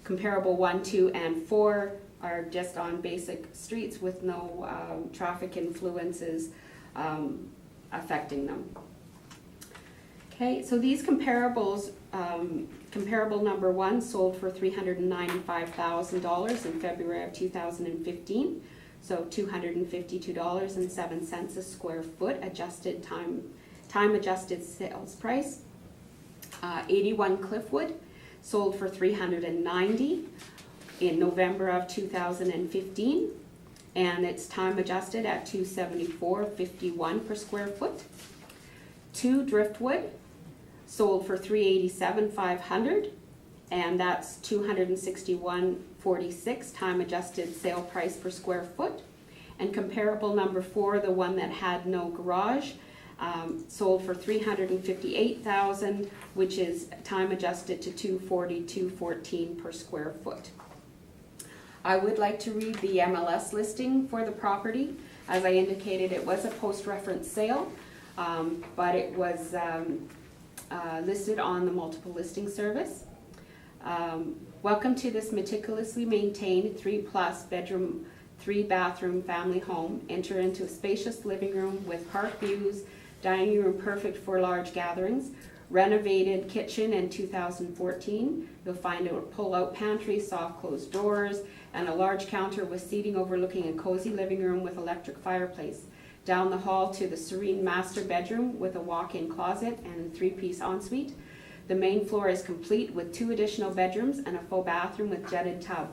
Comparable 1, 2, and 4 are just on basic streets with no traffic influences affecting them. Okay, so these comparables, comparable number 1 sold for $395,000 in February of 2015. So $252.07 a square foot adjusted time adjusted sales price. 81 Cliffwood sold for $390 in November of 2015, and it's time adjusted at $274.51 per square foot. 2 Driftwood sold for $387,500, and that's $261.46 time adjusted sale price per square foot. And comparable number 4, the one that had no garage, sold for $358,000, which is time adjusted to $242.14 per square foot. I would like to read the MLS listing for the property. As I indicated, it was a post-reference sale, but it was listed on the multiple listing service. Welcome to this meticulously maintained 3+ bedroom, 3-bathroom family home. Enter into a spacious living room with park views, dining room perfect for large gatherings, renovated kitchen in 2014. You'll find a pull-out pantry, soft closed doors, and a large counter with seating overlooking a cozy living room with electric fireplace. Down the hall to the serene master bedroom with a walk-in closet and a 3-piece ensuite. The main floor is complete with 2 additional bedrooms and a full bathroom with jetted tub.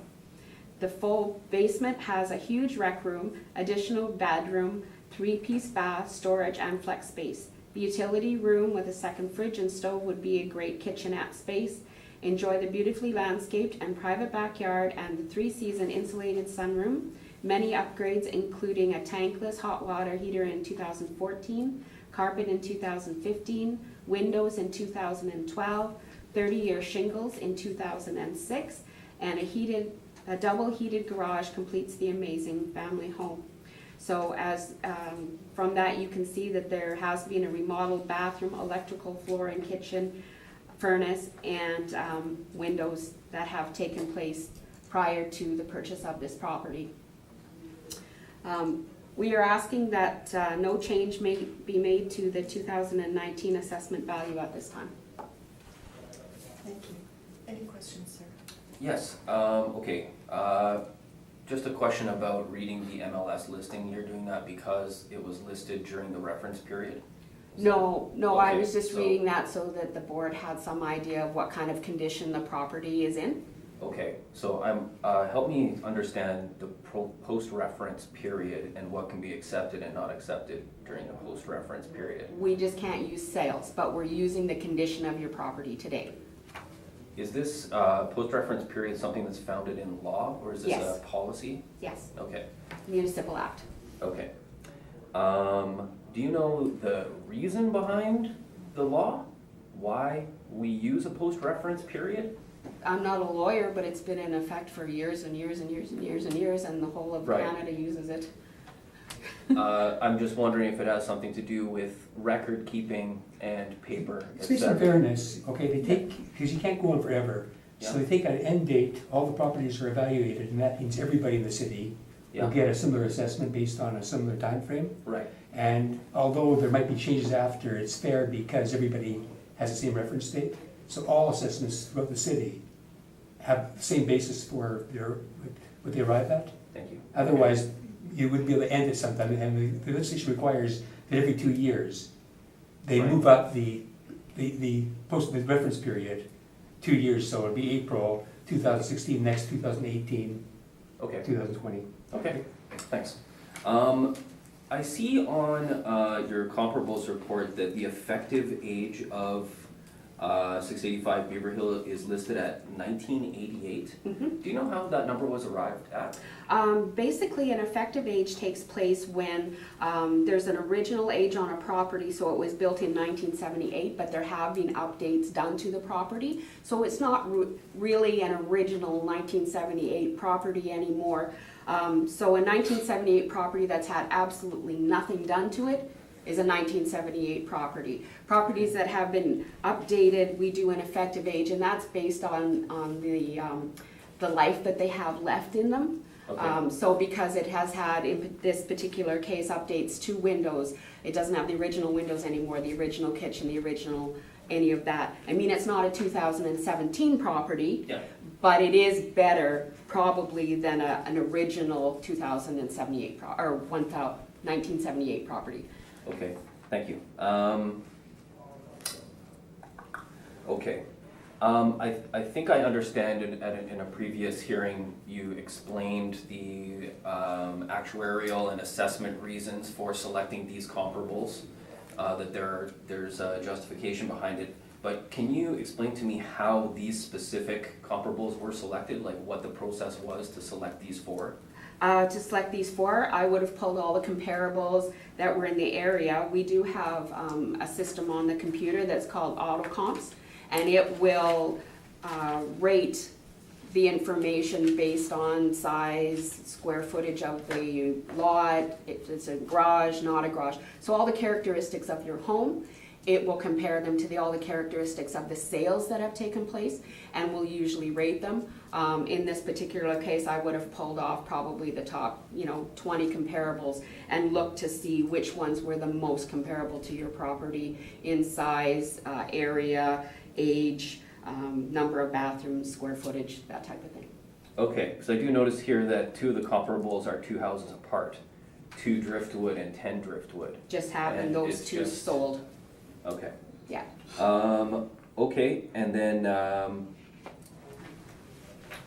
The full basement has a huge rec room, additional bedroom, 3-piece bath, storage, and flex space. The utility room with a second fridge and stove would be a great kitchenette space. Enjoy the beautifully landscaped and private backyard and the 3-season insulated sunroom. Many upgrades including a tankless hot water heater in 2014, carpet in 2015, windows in 2012, 30-year shingles in 2006, and a double heated garage completes the amazing family home. So as from that you can see that there has been a remodeled bathroom, electrical, flooring, kitchen, furnace, and windows that have taken place prior to the purchase of this property. We are asking that no change may be made to the 2019 assessment value at this time. Thank you. Any questions, sir? Yes, okay. Just a question about reading the MLS listing. You're doing that because it was listed during the reference period? No, I Okay, was just so- reading that so that the board had some idea of what kind of condition the property is in. Okay, so help me understand the post-reference period and what can be accepted and not accepted during the post-reference period. We just can't use sales, but we're using the condition of your property today. Is this post-reference period something that's founded in law, or is this Yes. a policy? Yes, Okay, municipal act. okay. Do you know the reason behind the law? Why we use a post-reference period? I'm not a lawyer, but it's been in effect for years and years and years and years and years, and the whole of Right. Canada uses it. I'm just wondering if it has something to do with record keeping and paper, It's based on etc. fairness, okay, they take, because you can't go on forever. So Yeah. they take an end date, all the properties are evaluated, and that means everybody in the city will Yeah, get a similar assessment based on a similar time frame. right, And although there might be changes after, it's fair because everybody has the same reference date. So all assessments throughout the city have the same basis for what they arrive at. thank you. Otherwise, you wouldn't be able to end it sometime, and the legislation requires that every 2 years, they Right. move up the reference period 2 years, so it'd be April 2016, next 2018, Okay, 2020. okay, thanks. I see on your comparables report that the effective age of 685 Beaver Hill is listed at 1988. Mhm. Do you know how that number was arrived at? Basically, an effective age takes place when there's an original age on a property, so it was built in 1978, but there have been updates done to the property. So it's not really an original 1978 property anymore. So a 1978 property that's had absolutely nothing done to it is a 1978 property. Properties that have been updated, we do an effective age, and that's based on the life that they have left in them. Okay. So because it has had, in this particular case, updates to windows, it doesn't have the original windows anymore, the original kitchen, the original, any of that. I mean, it's not a 2017 property, Yeah, but it is better probably than an original 2078, or 1978 property. okay, thank you. Okay. I think I understand in a previous hearing, you explained the actuarial and assessment reasons for selecting these comparables, that there's a justification behind it. But can you explain to me how these specific comparables were selected, like what the process was to select these four? To select these four, I would have pulled all the comparables that were in the area. We do have a system on the computer that's called AutoComps, and it will rate the information based on size, square footage of the lot, if it's a garage, not a garage. So all the characteristics of your home, it will compare them to all the characteristics of the sales that have taken place, and we'll usually rate them. In this particular case, I would have pulled off probably the top, 20 comparables and looked to see which ones were the most comparable to your property in size, area, age, number of bathrooms, square footage, that type of thing. Okay, because I do notice here that 2 of the comparables are 2 houses apart, 2 driftwood and 10 driftwood. Just having And those it's 2 just- sold, Okay. yeah. Okay, and then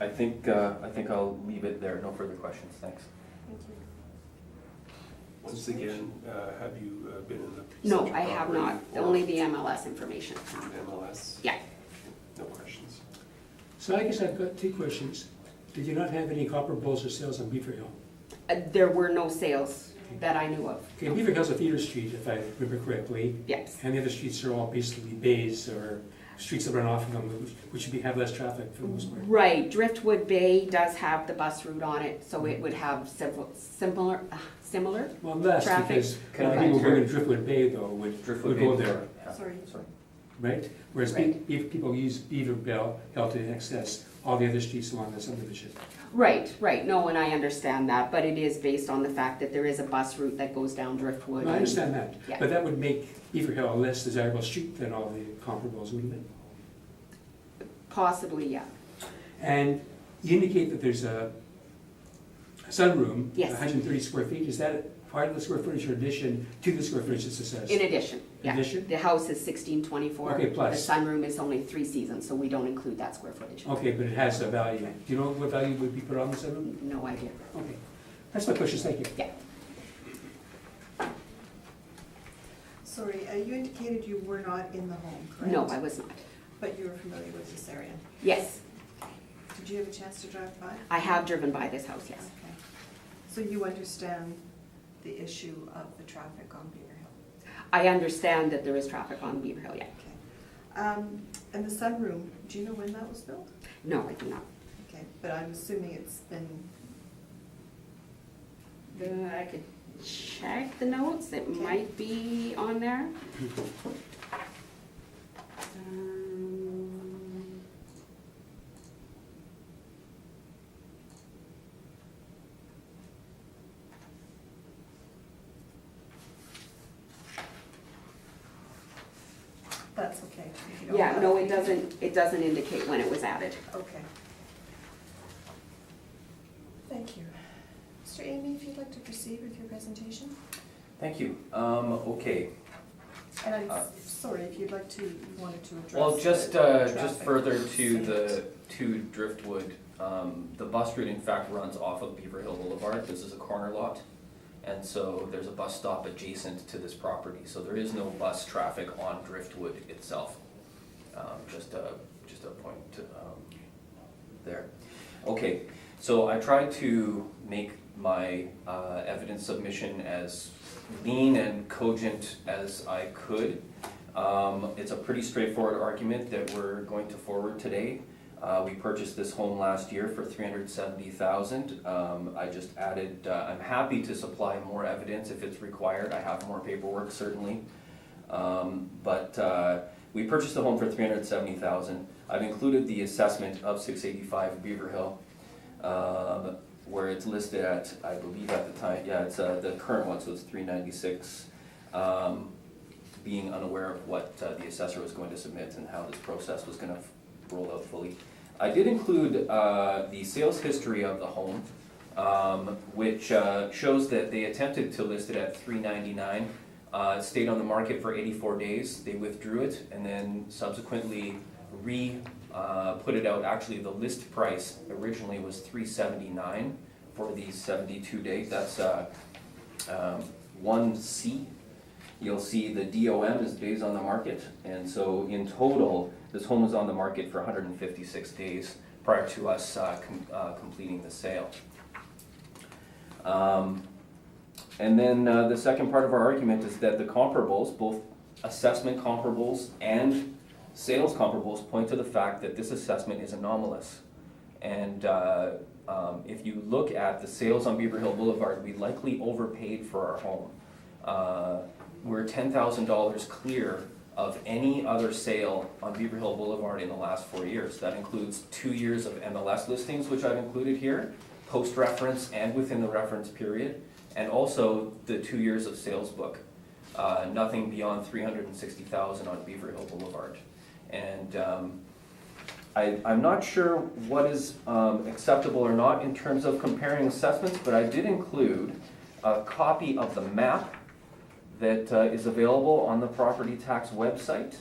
I think I'll leave it there. No further questions. Thanks. Thank you. Once again, have you been in the? No, subject I have property not, or only the MLS information. MLS? Yeah. No questions. So I guess I've got 2 questions. Did you not have any comparables or sales on Beaver Hill? There were no sales that I knew of. Okay, Beaver Hill's a feeder street, if I remember correctly, Yes. and the other streets are all basically bays or streets that run off of them, which would have less traffic for the most part. Right, Driftwood Bay does have the bus route on it, so it would have similar, Well, less, Traffic. because Can I people going to turn- Driftwood Bay though would Driftwood go Bay there, Borough, yeah. Sorry. right? Whereas Right. people use Beaver Hill to access all the other streets along the subdivision. Right, no, and I understand that, but it is based on the fact that there is a bus route that goes down Driftwood. I understand that, Yeah. but that would make Beaver Hill a less desirable street than all the comparables, wouldn't it? Possibly, yeah. And you indicate that there's a sunroom, Yes. 130 square feet. Is that part of the square footage or addition to the square footage that's assessed? In addition, yeah. Addition? The house is 1624. Okay, plus. The sunroom is only 3 seasons, so we don't include that square footage. Okay, but it has a value. Do you know what value would be put on the sunroom? No idea. Okay, that's my question, thank you. Yeah. Sorry, you indicated you were not in the home, correct? No, I was not. But you were familiar with this area. Yes, Did you have a chance to drive by? I have driven by this house, yes. Okay. So you understand the issue of the traffic on Beaver Hill? I understand that there is traffic on Beaver Hill, yeah. Okay. And the sunroom, do you know when that was built? No, I do not. Okay, but I'm assuming it's been, I could check the notes, it Okay. might be on there. that's okay. if you don't Yeah, have no, it doesn't indicate when it was added. Okay. Thank you. Mr. Amy, if you'd like to proceed with your presentation? Thank you. Okay. And I'm Uh, sorry, if you wanted to address. Well, just the just traffic further to signage. the to Driftwood, the bus route in fact runs off of Beaver Hill Boulevard. This is a corner lot, and so there's a bus stop adjacent to this property. So there is no bus traffic on Driftwood itself. Just a point there. Okay, so I tried to make my evidence submission as lean and cogent as I could. It's a pretty straightforward argument that we're going to forward today. We purchased this home last year for $370,000. I just added, I'm happy to supply more evidence if it's required. I have more paperwork certainly. But we purchased the home for $370,000. I've included the assessment of 685 Beaver Hill, where it's listed at, I believe at the time, yeah, it's the current one, so it's $396. Being unaware of what the assessor was going to submit and how this process was going to roll out fully. I did include the sales history of the home, which shows that they attempted to list it at $399. It stayed on the market for 84 days. They withdrew it and then subsequently put it out. Actually, the list price originally was $379 for the 72 days. That's 1C. You'll see the DOM is days on the market, and so in total, this home was on the market for 156 days prior to us completing the sale. And then the second part of our argument is that the comparables, both assessment comparables and sales comparables, point to the fact that this assessment is anomalous. And if you look at the sales on Beaver Hill Boulevard, we likely overpaid for our home. We're $10,000 clear of any other sale on Beaver Hill Boulevard in the last 4 years. That includes 2 years of MLS listings, which I've included here, post-reference and within the reference period, and also the 2 years of sales book. Nothing beyond $360,000 on Beaver Hill Boulevard. And I'm not sure what is acceptable or not in terms of comparing assessments, but I did include a copy of the map that is available on the property tax website.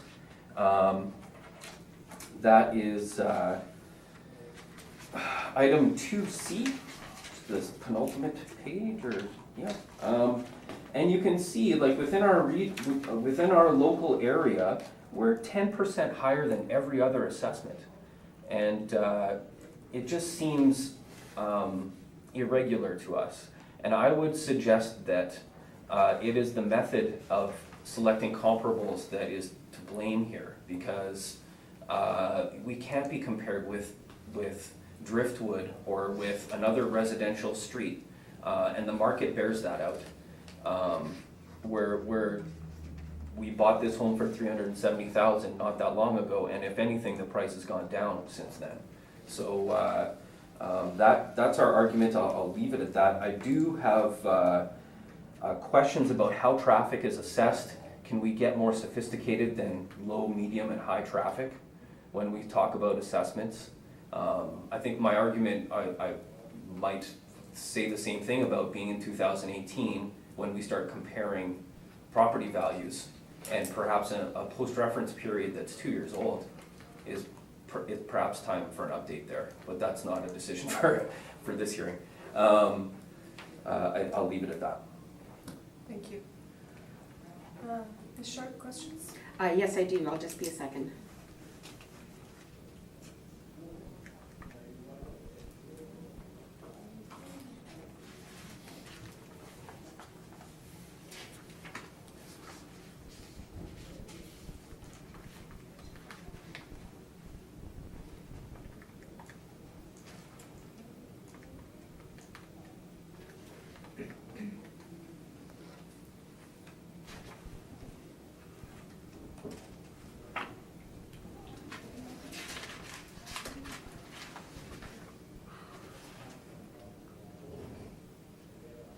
That is item 2C, this penultimate page, or yeah. And you can see, like within our local area, we're 10% higher than every other assessment, and it just seems irregular to us. And I would suggest that it is the method of selecting comparables that is to blame here, because we can't be compared with Driftwood or with another residential street, and the market bears that out. Where we bought this home for $370,000 not that long ago, and if anything, the price has gone down since then. So that's our argument. I'll leave it at that. I do have questions about how traffic is assessed. Can we get more sophisticated than low, medium, and high traffic when we talk about assessments? I think my argument, I might say the same thing about being in 2018 when we start comparing property values, and perhaps a post-reference period that's 2 years old is perhaps time for an update there, but that's not a decision for this hearing. I'll leave it at that. Thank you. Ms. Sharp, questions? Yes, I do. I'll just be a second.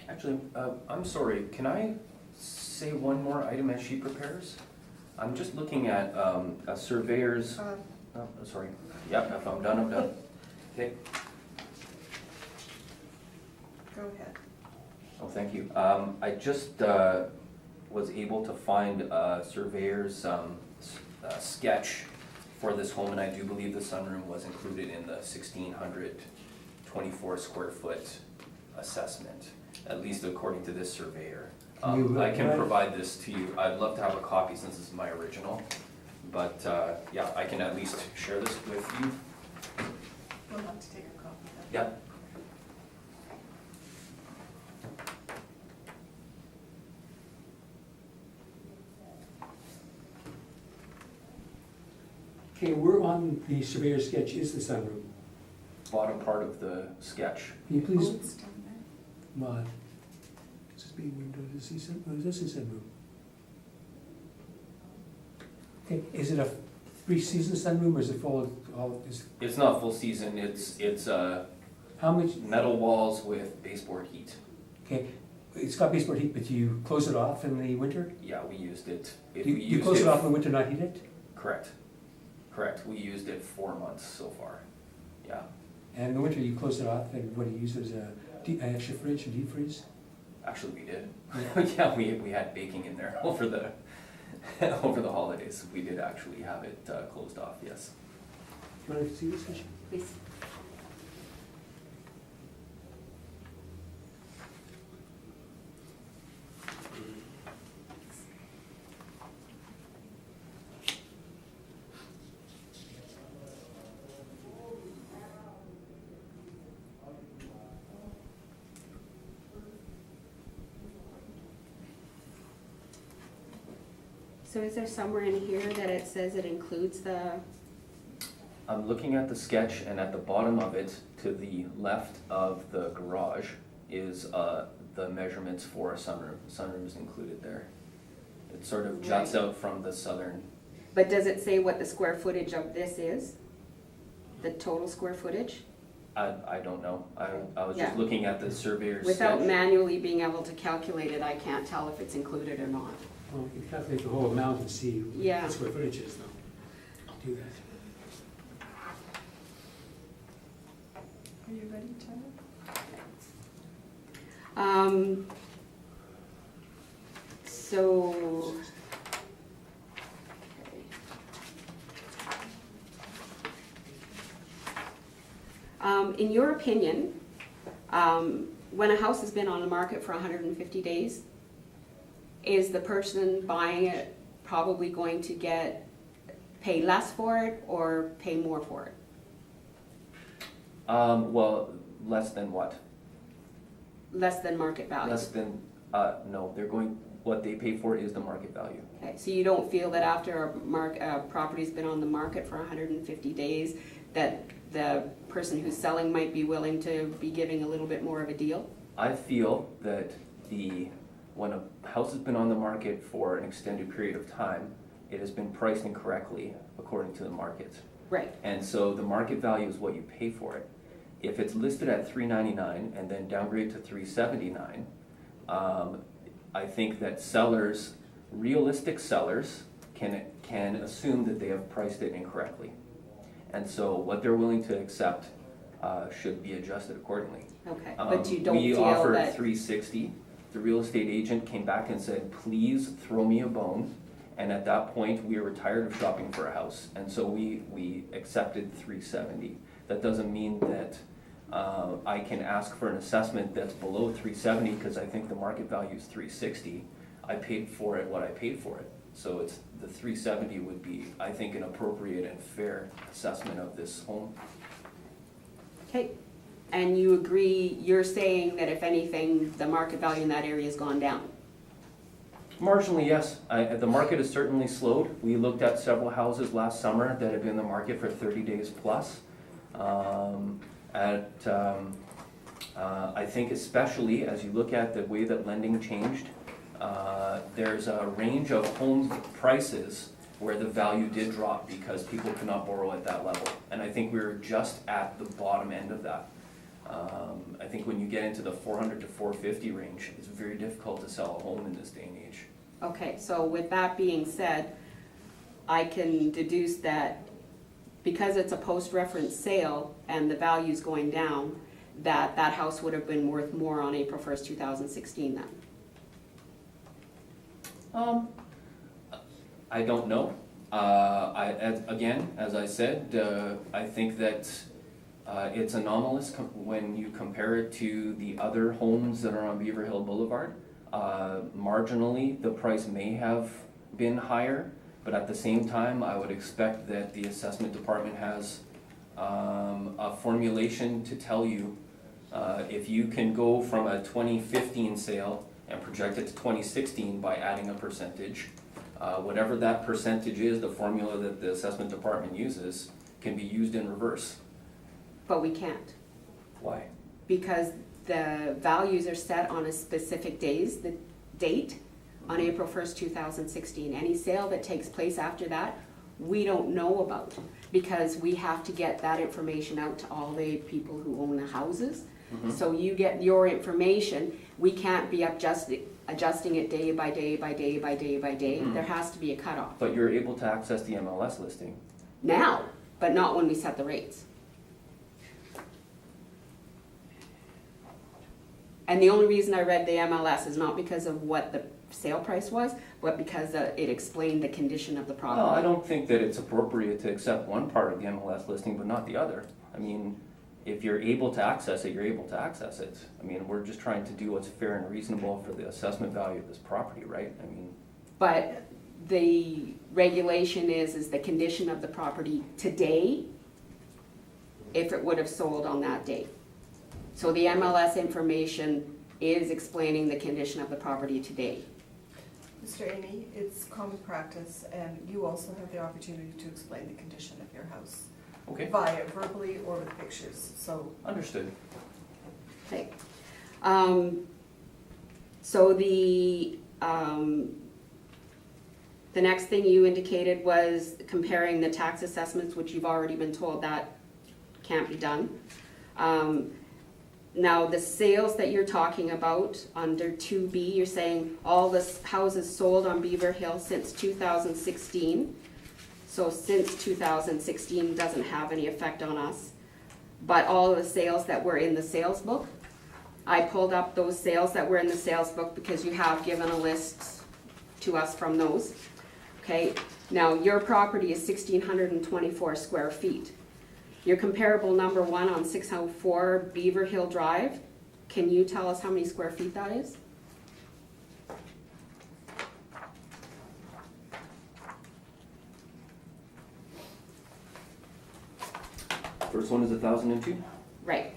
Actually, I'm sorry, can I say one more item as she prepares? I'm just looking at a surveyor's, sorry, yep, if I'm done, I'm done. Okay. Go ahead. Oh, thank you. I just was able to find a surveyor's sketch for this home, and I do believe the sunroom was included in the 1,624 square foot assessment, at least according to this surveyor. I can provide this to you. I'd love to have a copy since this is my original, but yeah, I can at least share this with you. We'll have to take a copy of that. Yep. Okay, where on the surveyor sketch is the sunroom? Bottom part of the sketch. Can you please, Oh, it's down there. Maud, is this being window to see sun, oh, this is sunroom. Okay, is it a three-season sunroom or is it full, all, is, It's not full season. It's how much, metal walls with baseboard heat. okay, it's got baseboard heat, but do you close it off in the winter? Yeah, we used it. You close it off in the winter, not heat it? Correct. Correct. We used it 4 months so far. Yeah. And in the winter, you close it off, and what do you use as an extra fridge or deep freeze? Actually, we did. Yeah, we had baking in there over the over the holidays. We did actually have it closed off. Yes. Do you want to see this, Michelle? Please. So is there somewhere in here that it says it includes the I'm looking at the sketch, and at the bottom of it, to the left of the garage, is the measurements for a sunroom. Sunroom is included there. It sort of juts out from the southern. But does it say what the square footage of this is? The total square footage? I don't know. I was Yeah. just looking at the surveyor's Without sketch. manually being able to calculate it, I can't tell if it's included or not. Well, you can calculate the whole amount and see Yeah. what square footage is though. Do that. Are you ready, Tyler? So. In your opinion, when a house has been on the market for 150 days, is the person buying it probably going to pay less for it or pay more for it? Well, less than what? Less than market value? Less than, no, what they pay for is the market value. Okay, so you don't feel that after a property's been on the market for 150 days, that the person who's selling might be willing to be giving a little bit more of a deal? I feel that when a house has been on the market for an extended period of time, it has been priced incorrectly according to the market. Right. And so the market value is what you pay for it. If it's listed at $399 and then downgrade to $379, I think that sellers, realistic sellers, can assume that they have priced it incorrectly. And so what they're willing to accept should be adjusted accordingly. Okay, but you don't We feel offered that, $360. The real estate agent came back and said, please throw me a bone. And at that point, we were tired of shopping for a house. And so we accepted $370. That doesn't mean that I can ask for an assessment that's below $370 because I think the market value is $360. I paid for it what I paid for it. So it's the $370 would be, I think, an appropriate and fair assessment of this home. okay, and you agree, you're saying that if anything, the market value in that area has gone down? Marginally, yes. The market has certainly slowed. We looked at several houses last summer that had been in the market for 30 days plus. I think especially as you look at the way that lending changed, there's a range of home prices where the value did drop because people could not borrow at that level. And I think we were just at the bottom end of that. I think when you get into the 400 to 450 range, it's very difficult to sell a home in this day and age. Okay, so with that being said, I can deduce that because it's a post-reference sale and the value's going down, that house would have been worth more on April 1st, 2016 then? I don't know. Again, as I said, I think that it's anomalous when you compare it to the other homes that are on Beaver Hill Boulevard. Marginally, the price may have been higher, but at the same time, I would expect that the assessment department has a formulation to tell you if you can go from a 2015 sale and project it to 2016 by adding a percentage. Whatever that percentage is, the formula that the assessment department uses can be used in reverse. But we can't, Why? because the values are set on a specific date on April 1st, 2016. Any sale that takes place after that, we don't know about, because we have to get that information out to all the people who own the houses. Mhm. So you get your information, we can't be adjusting it day by day by day by day by day. Mhm. There has to be a cutoff. But you're able to access the MLS listing. Now, but not when we set the rates. And the only reason I read the MLS is not because of what the sale price was, but because it explained the condition of the property. Well, I don't think that it's appropriate to accept one part of the MLS listing but not the other. I mean, if you're able to access it, you're able to access it. I mean, we're just trying to do what's fair and reasonable for the assessment value of this property, right? I mean, But the regulation is the condition of the property today, if it would have sold on that date. So the MLS information is explaining the condition of the property today. Mr. Amy, it's common practice, and you also have the opportunity to explain the condition of your house. Okay, via verbally or with pictures, so. understood. Okay. So the next thing you indicated was comparing the tax assessments, which you've already been told that can't be done. Now, the sales that you're talking about under 2B, you're saying all the houses sold on Beaver Hill since 2016. So since 2016 doesn't have any effect on us. But all of the sales that were in the sales book, I pulled up those sales that were in the sales book because you have given a list to us from those. Okay, now your property is 1,624 square feet. Your comparable number one on 604 Beaver Hill Drive, can you tell us how many square feet that is? First one is 1,002? Right.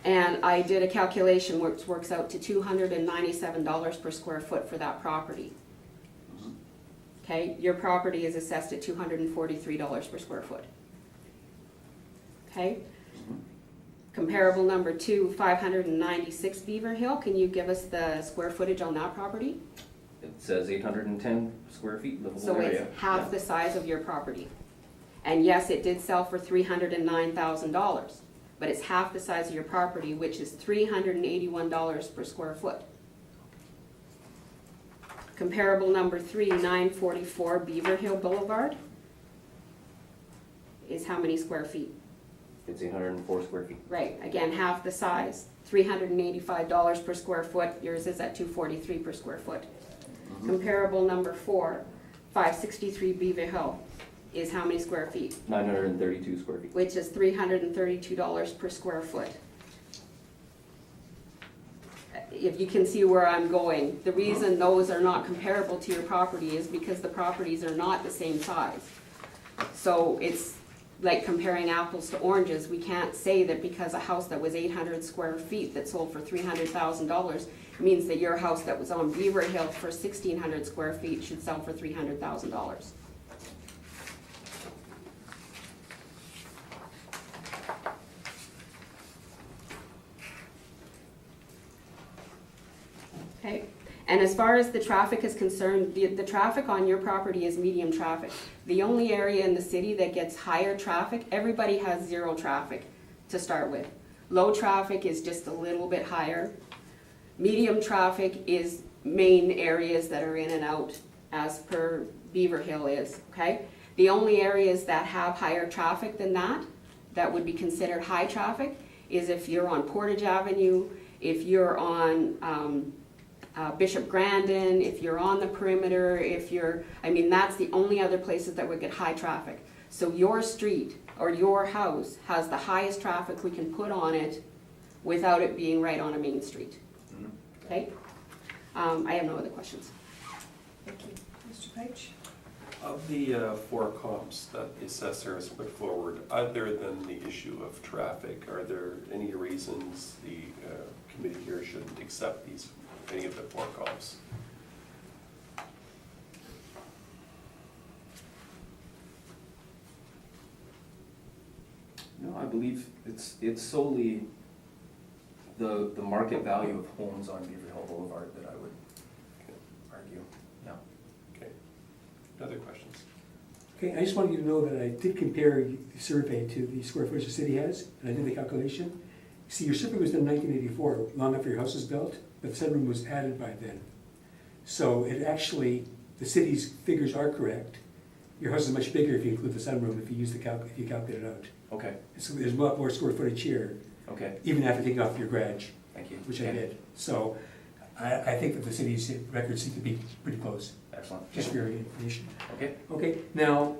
And I did a calculation which works out to $297 per square foot for that property. Okay, your property is assessed at $243 per square foot. Okay? Comparable number two, 596 Beaver Hill, can you give us the square footage on that property? It says 810 square feet livable So area. it's half the size of your property. And yes, it did sell for $309,000, but it's half the size of your property, which is $381 per square foot. Comparable number three, 944 Beaver Hill Boulevard, is how many square feet? It's 804 square feet. Right, again, half the size, $385 per square foot, yours is at $243 per square foot. Comparable number four, 563 Beaver Hill, is how many square feet? 932 square feet. Which is $332 per square foot. If you can see where I'm going, the reason those are not comparable to your property is because the properties are not the same size. So it's like comparing apples to oranges. We can't say that because a house that was 800 square feet that sold for $300,000 means that your house that was on Beaver Hill for 1,600 square feet should sell for $300,000. Okay, and as far as the traffic is concerned, the traffic on your property is medium traffic. The only area in the city that gets higher traffic, everybody has zero traffic to start with. Low traffic is just a little bit higher. Medium traffic is main areas that are in and out as per Beaver Hill is, okay? The only areas that have higher traffic than that would be considered high traffic, is if you're on Portage Avenue, if you're on Bishop Grandin, if you're on the perimeter, that's the only other places that would get high traffic. So your street or your house has the highest traffic we can put on it without it being right on a main street. Okay? I have no other questions. Thank you. Mr. Page? Of the four comps that the assessor has put forward, other than the issue of traffic, are there any reasons the committee here shouldn't accept any of the four comps? No, I believe it's solely the market value of homes on Beaver Hill Boulevard that I would argue. Yeah. Okay. Other questions? Okay, I just wanted you to know that I did compare the survey to the square footage the city has, and I did the calculation. See, your survey was done in 1984, long after your house was built, but the sunroom was added by then. So it actually, the city's figures are correct. Your house is much bigger if you include the sunroom, if you use if you calculate it out. Okay, So there's a lot more square footage here, okay, even after taking off your garage, thank you. which I Yeah. did. So I think that the city's records seem to be pretty close, Excellent. just for your information. Okay, Okay, now,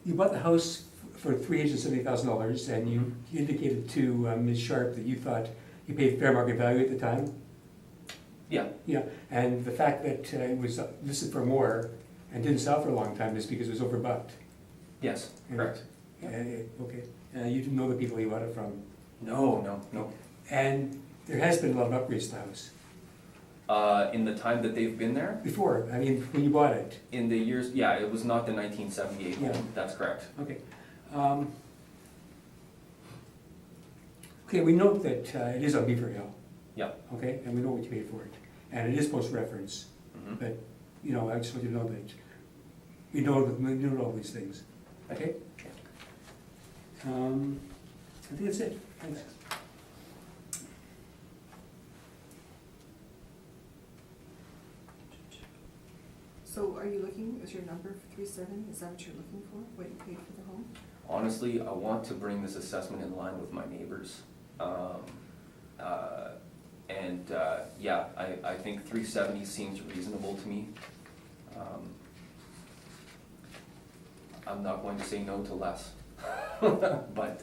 you bought the house for $370,000, and you indicated to Ms. Sharp that you thought you paid fair market value at the time. yeah, Yeah, and the fact that it was listed for more and didn't sell for a long time is because it was overbooked. yes, correct. Okay, you didn't know the people you bought it from. No. And there has been a lot of upgrades to the house. In the time that they've been there, Before, I mean, when you bought it. in the years, yeah, it was not the 1978 Yeah. home, that's correct. Okay. Okay, we note that it is on Beaver Hill, Yeah. okay, and we know what you paid for it, and it is post-reference, Mhm. but, you know, I just want you to know that we know all these things, okay? I think that's it, thanks. So are you looking, is your number 370, is that what you're looking for, what you paid for the home? Honestly, I want to bring this assessment in line with my neighbors. Yeah, I think 370 seems reasonable to me. I'm not going to say no to less, but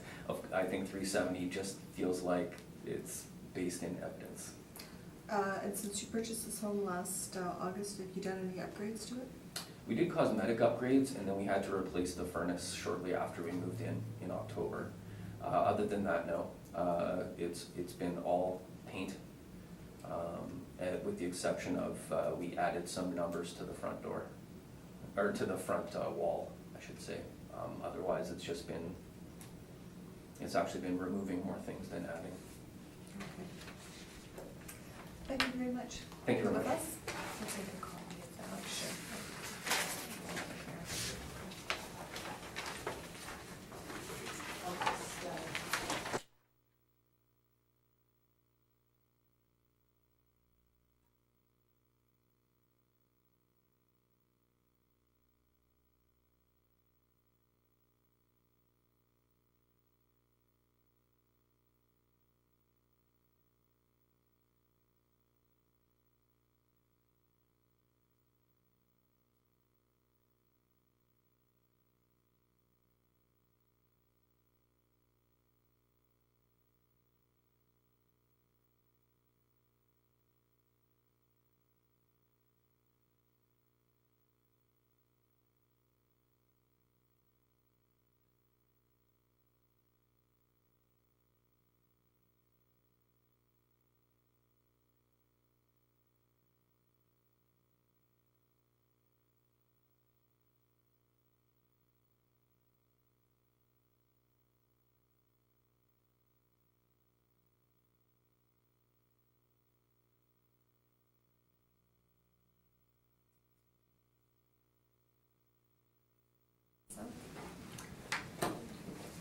I think 370 just feels like it's based in evidence. And since you purchased this home last August, have you done any upgrades to it? We did cosmetic upgrades, and then we had to replace the furnace shortly after we moved in October. Other than that, no. It's been all paint, with the exception of we added some numbers to the front door, or to the front wall, I should say. Otherwise, it's actually been removing more things than adding. Okay. Thank you very much. Thank you very With much. us? I'll take a copy of that. Sure.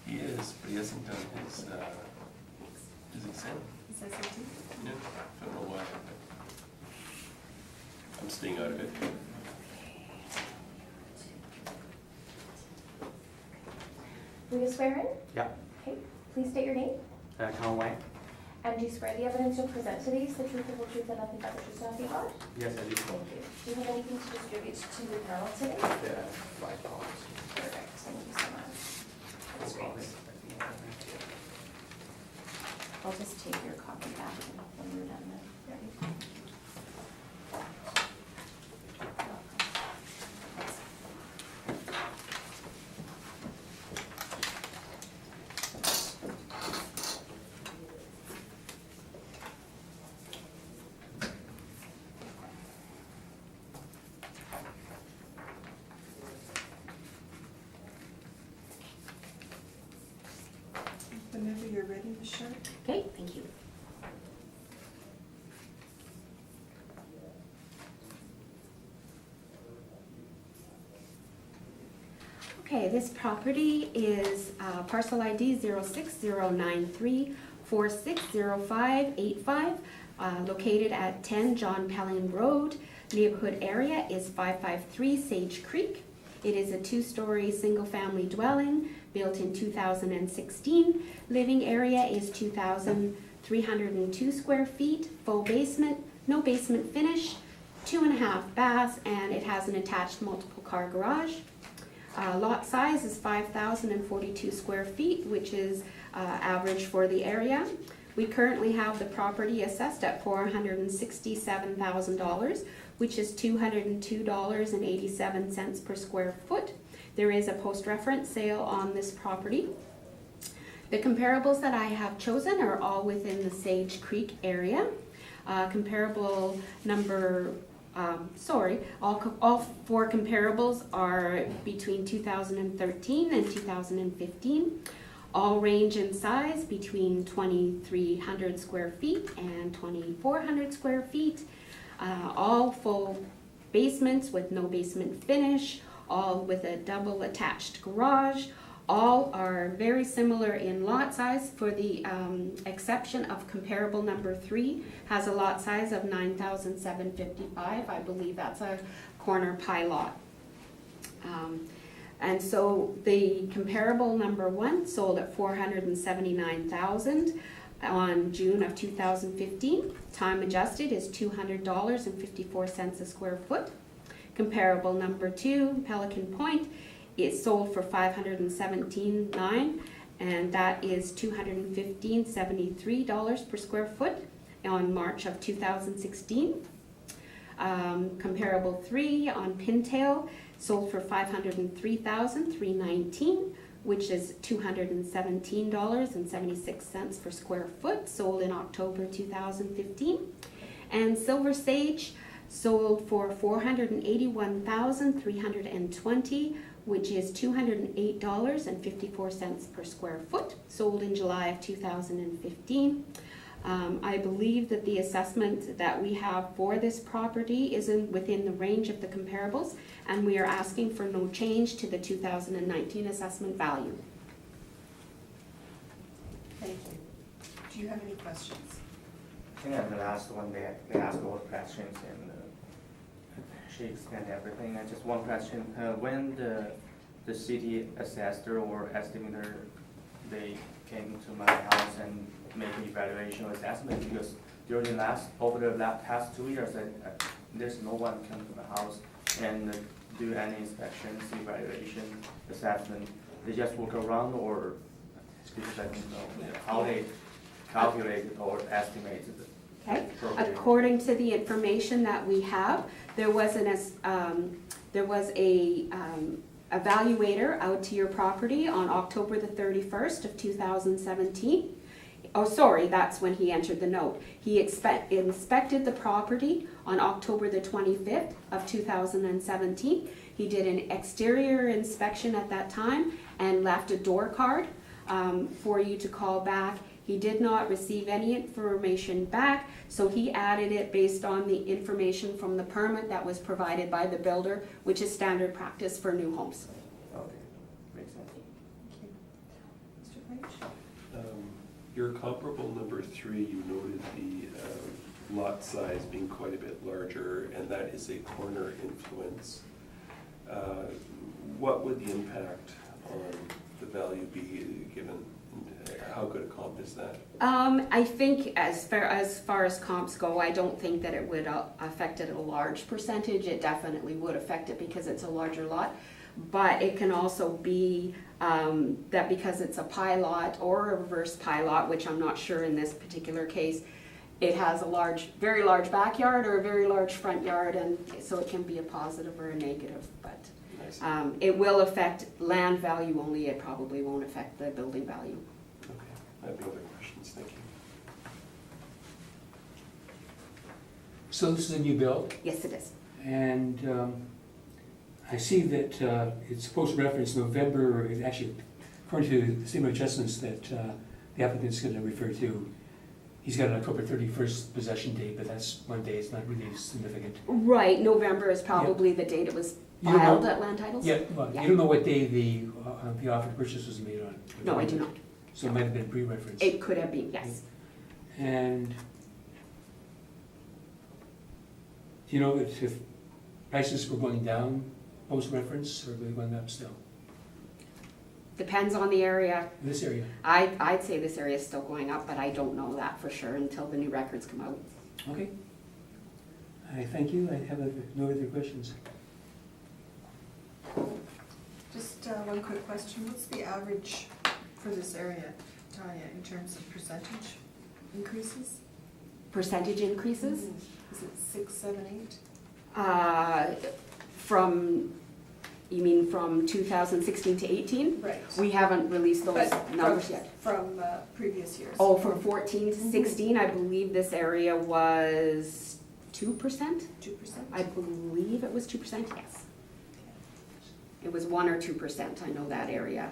He is, but he hasn't done his exam. Is that something? Yeah, don't know why. I'm staying out of it. Will you swear in? Yeah. Okay, please state your name. Colin Wang? And do you swear the evidence you'll present today is the truth, the whole truth, and nothing but the truth, so help you God? Yes, I do. Thank you. Do you have anything to distribute to the panel today? Yeah, $5. Perfect, thank you so much. That's great. I'll just take your copy back when we're done then. Ready? Whenever you're ready, Ms. Sharp. Okay, thank you. Okay, this property is parcel ID 06093460585, located at 10 John Pelling Road. Neighborhood area is 553 Sage Creek. It is a two-story single-family dwelling built in 2016. Living area is 2,302 square feet, full basement, no basement finish, 2.5 baths, and it has an attached multiple car garage. Lot size is 5,042 square feet, which is average for the area. We currently have the property assessed at $467,000, which is $202.87 per square foot. There is a post-reference sale on this property. The comparables that I have chosen are all within the Sage Creek area. Comparable number, all four comparables are between 2013 and 2015. All range in size between 2,300 square feet and 2,400 square feet. All full basements with no basement finish, all with a double attached garage. All are very similar in lot size, for the exception of comparable number 3, has a lot size of 9,755. I believe that's a corner pie lot. And so the comparable number 1 sold at $479,000 on June of 2015. Time adjusted is $200.54 a square foot. Comparable number 2, Pelican Point, is sold for $517,900, and that is $215.73 per square foot on March of 2016. Comparable 3 on Pintail, sold for $503,319, which is $217.76 per square foot, sold in October 2015. And Silver Sage sold for $481,320, which is $208.54 per square foot, sold in July of 2015. I believe that the assessment that we have for this property is within the range of the comparables, and we are asking for no change to the 2019 assessment value. Thank you. Do you have any questions? I think at the last one, they asked all questions and she explained everything. And just one question, when the city assessor or estimator, they came to my house and made an evaluation or assessment, because over the past 2 years, there's no one come to my house and do any inspections, evaluation, assessment. They just walk around, or because I don't know how they calculated or estimated. Okay. According to the information that we have, there was a evaluator out to your property on October the 31st of 2017. Oh, sorry, that's when he entered the note. He inspected the property on October the 25th of 2017. He did an exterior inspection at that time and left a door card for you to call back. He did not receive any information back, so he added it based on the information from the permit that was provided by the builder, which is standard practice for new homes. Okay, makes sense. Thank you. Mr. Page? Your comparable number 3, you noted the lot size being quite a bit larger, and that is a corner influence. What would the impact on the value be given? How good a comp is that? I think as far as comps go, I don't think that it would affect it a large percentage. It definitely would affect it because it's a larger lot. But it can also be that because it's a pie lot or a reverse pie lot, which I'm not sure in this particular case, it has a very large backyard or a very large front yard, and so it can be a positive or a negative. But it will affect land value only. It probably won't affect the building value. Okay, I have no other questions. Thank you. So this is a new build, Yes, it is. and I see that it's supposed to reference November, actually, according to the statement of adjustments that the applicant's going to refer to, he's got an October 31st possession date, but that's one day, it's not really significant. Right, November is probably the date it was You don't filed know- at Land Titles? Yeah, well, Yeah. you don't know what day the offer to purchase was made on? No, I do not. So it might have been pre-referenced. It could have been, yes. And do you know if prices were going down post-reference, or were they going up still? Depends on the area. In this area? I'd say this area is still going up, but I don't know that for sure until the new records come out. Okay. I thank you, I have no other questions. Just one quick question. What's the average for this area, Tanya, in terms of percentage increases? Percentage increases? Is it 6, 7, 8? You mean from 2016 to 18? Right. We haven't released those But numbers yet. From previous years? Oh, from 14 to 16, I believe this area was 2%? 2%? I believe it was 2%, yes. It was 1 or 2%, I know that area,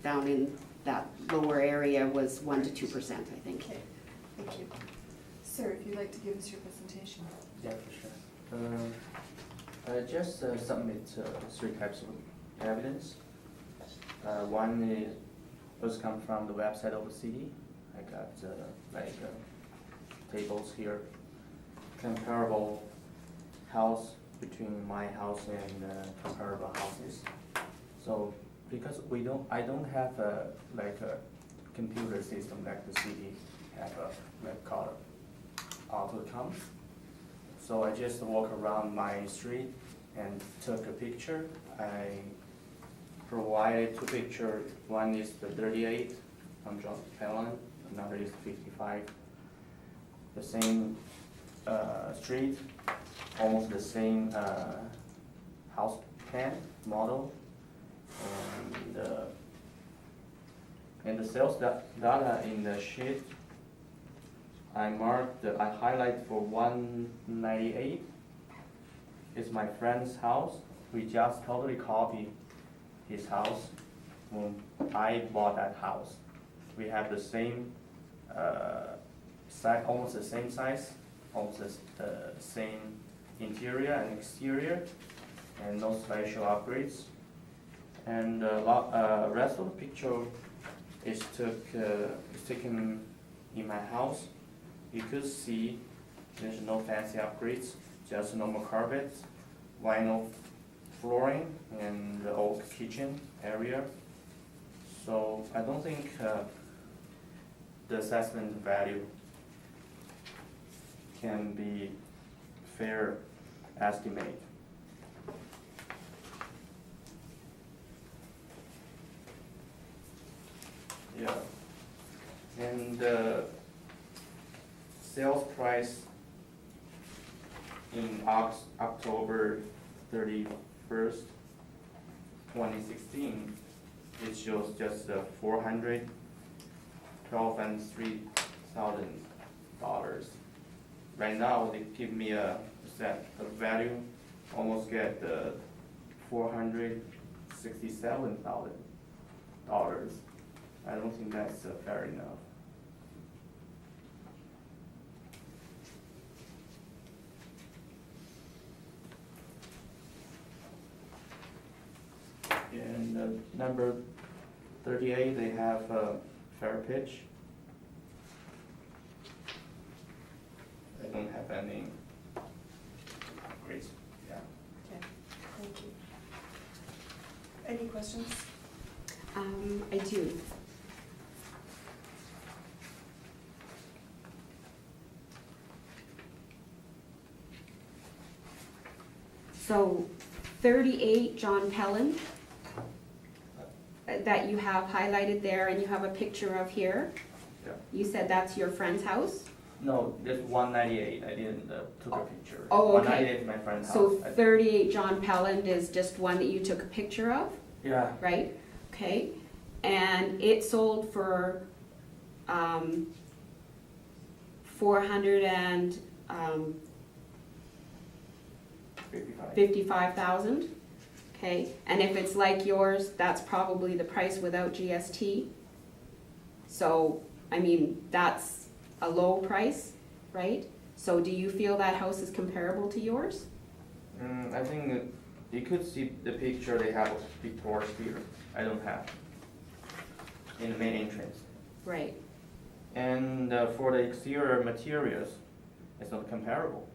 down in that lower area was 1 to 2%, I think. Okay, thank you. Sir, if you'd like to give us your presentation. Yeah, for sure. I just submit three types of evidence. One was come from the website of the city. I got tables here, comparable house between my house and comparable houses. So because I don't have a computer system like the city have called AutoCom. So I just walk around my street and took a picture. I provided two pictures. One is the 38 on John Pelham, another is 55. The same street, almost the same house plan model, and the sales data in the sheet. I highlight for 198. It's my friend's house. We just totally copied his house when I bought that house. We have the same size, almost the same size, almost the same interior and exterior, and no special upgrades. And the rest of the picture is taken in my house. You could see there's no fancy upgrades, just normal carpets, vinyl flooring, and the old kitchen area. So I don't think the assessment value can be fair estimate. Yeah, and the sales price in October 31st, 2016, it shows just $412,003. Right now, they give me a value, almost get $467,000. I don't think that's fair enough. And number 38, they have a fair pitch. I don't have any grades. Yeah. Okay, thank you. Any questions? I do. So 38 John Pelham, that you have highlighted there and you have a picture of here. Yeah. You said that's your friend's house? No, just 198. I didn't took a picture. Oh, okay. 198 is my friend's So house. 38 John Pelham is just one that you took a picture of, Yeah. right? Okay, and it sold for 455,000. Okay, and if it's like yours, that's probably the price without GST. So, I mean, that's a low price, right? So do you feel that house is comparable to yours? I think that you could see the picture. They have a big porch here. I don't have in the main entrance. Right. And for the exterior materials, it's not comparable.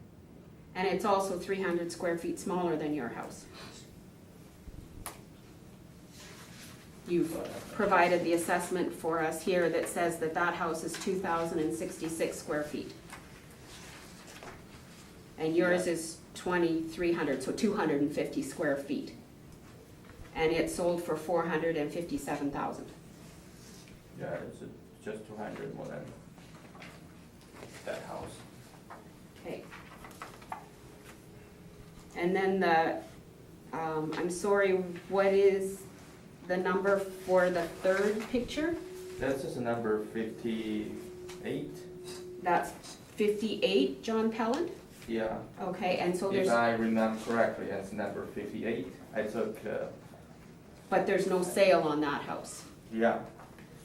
And it's also 300 square feet smaller than your house. You've provided the assessment for us here that says that that house is 2,066 square feet. And yours is 2,300, so 250 square feet. And it sold for 457,000. Yeah, it's just 200 more than that house. Okay. And then the, I'm sorry, what is the number for the third picture? That's just number 58. That's 58 John Pelham? Yeah. Okay, and so there's, If I remember correctly, that's number 58. I took, but there's no sale on that house. yeah.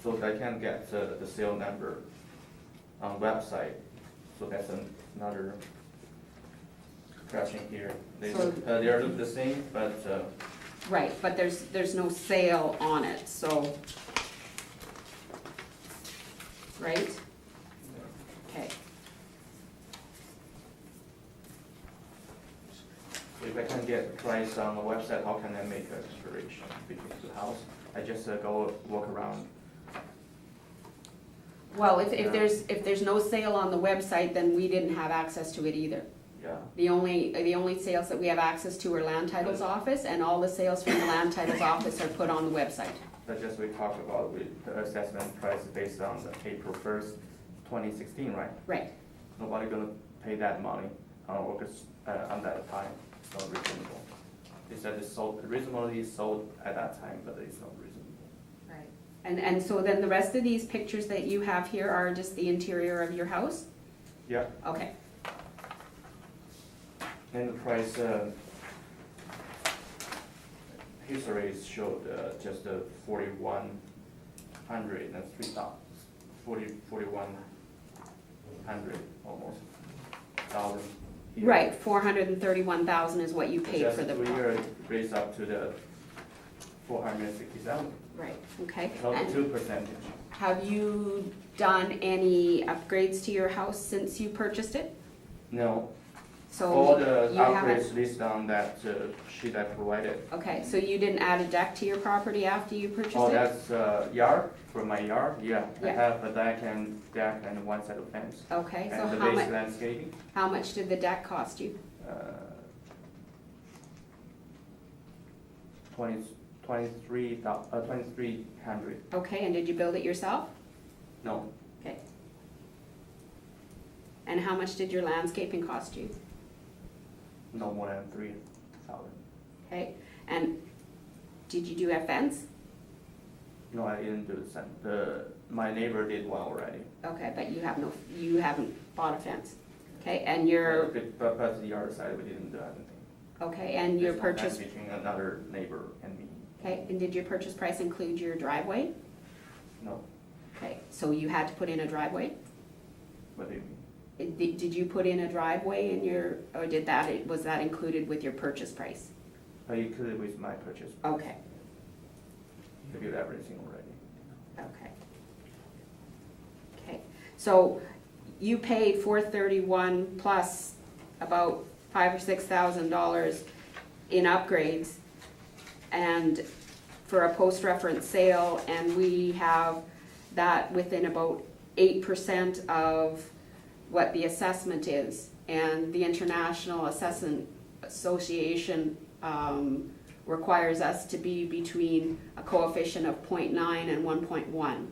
so I can't get the sale number on website. So that's another question here. They So- they are look the same, but Right, but there's no sale on it, so. Right? Okay, if I can get the price on the website, how can I make a comparison between the house? I just go walk around. well, if there's no sale on the website, then we didn't have access to it either. Yeah. The only sales that we have access to are land titles office, and all the sales from the land titles office are put on the website. But just we talked about with the assessment price based on the April 1st, 2016, right? Right, Nobody gonna pay that money on August, on that time. It's not reasonable. They said it's sold, reasonably sold at that time, but it's not reasonable. right. And so then the rest of these pictures that you have here are just the interior of your house? Yeah, Okay, and the price, history showed just 4,100 and 4,100 almost thousand. here. right, 431,000 is what you paid Just for the 2 property. years raised up to the 460,000, Right, okay. not And 2%. have you done any upgrades to your house since you purchased it? No, So all the you haven't- upgrades listed on that sheet I provided. Okay, so you didn't add a deck to your property after you purchased it? Oh, that's yard, for my yard, yeah. I Yeah. have a deck and one set of fence. Okay, so And the how base much, landscaping, how much did the deck cost you? 2,300, Okay, and did you build it yourself? no, Okay. And how much did your landscaping cost you? no more than 3,000. Okay, and did you do a fence? No, I didn't do the same, my neighbor did one already. Okay, but you haven't bought a fence? Okay, and your, But the other side, we didn't do anything. okay, and your There's no purchase, fence between another neighbor and me, okay, and did your purchase price include your driveway? no, Okay, so you had to put in a driveway? what do you mean? Did you put in a driveway in your, or was that included with your purchase price? I included with my purchase, Okay, I did everything already. okay. Okay, so you paid $431 plus about $5,000 or $6,000 in upgrades and for a post-reference sale, and we have that within about 8% of what the assessment is. And the International Assessment Association requires us to be between a coefficient of 0.9 and 1.1,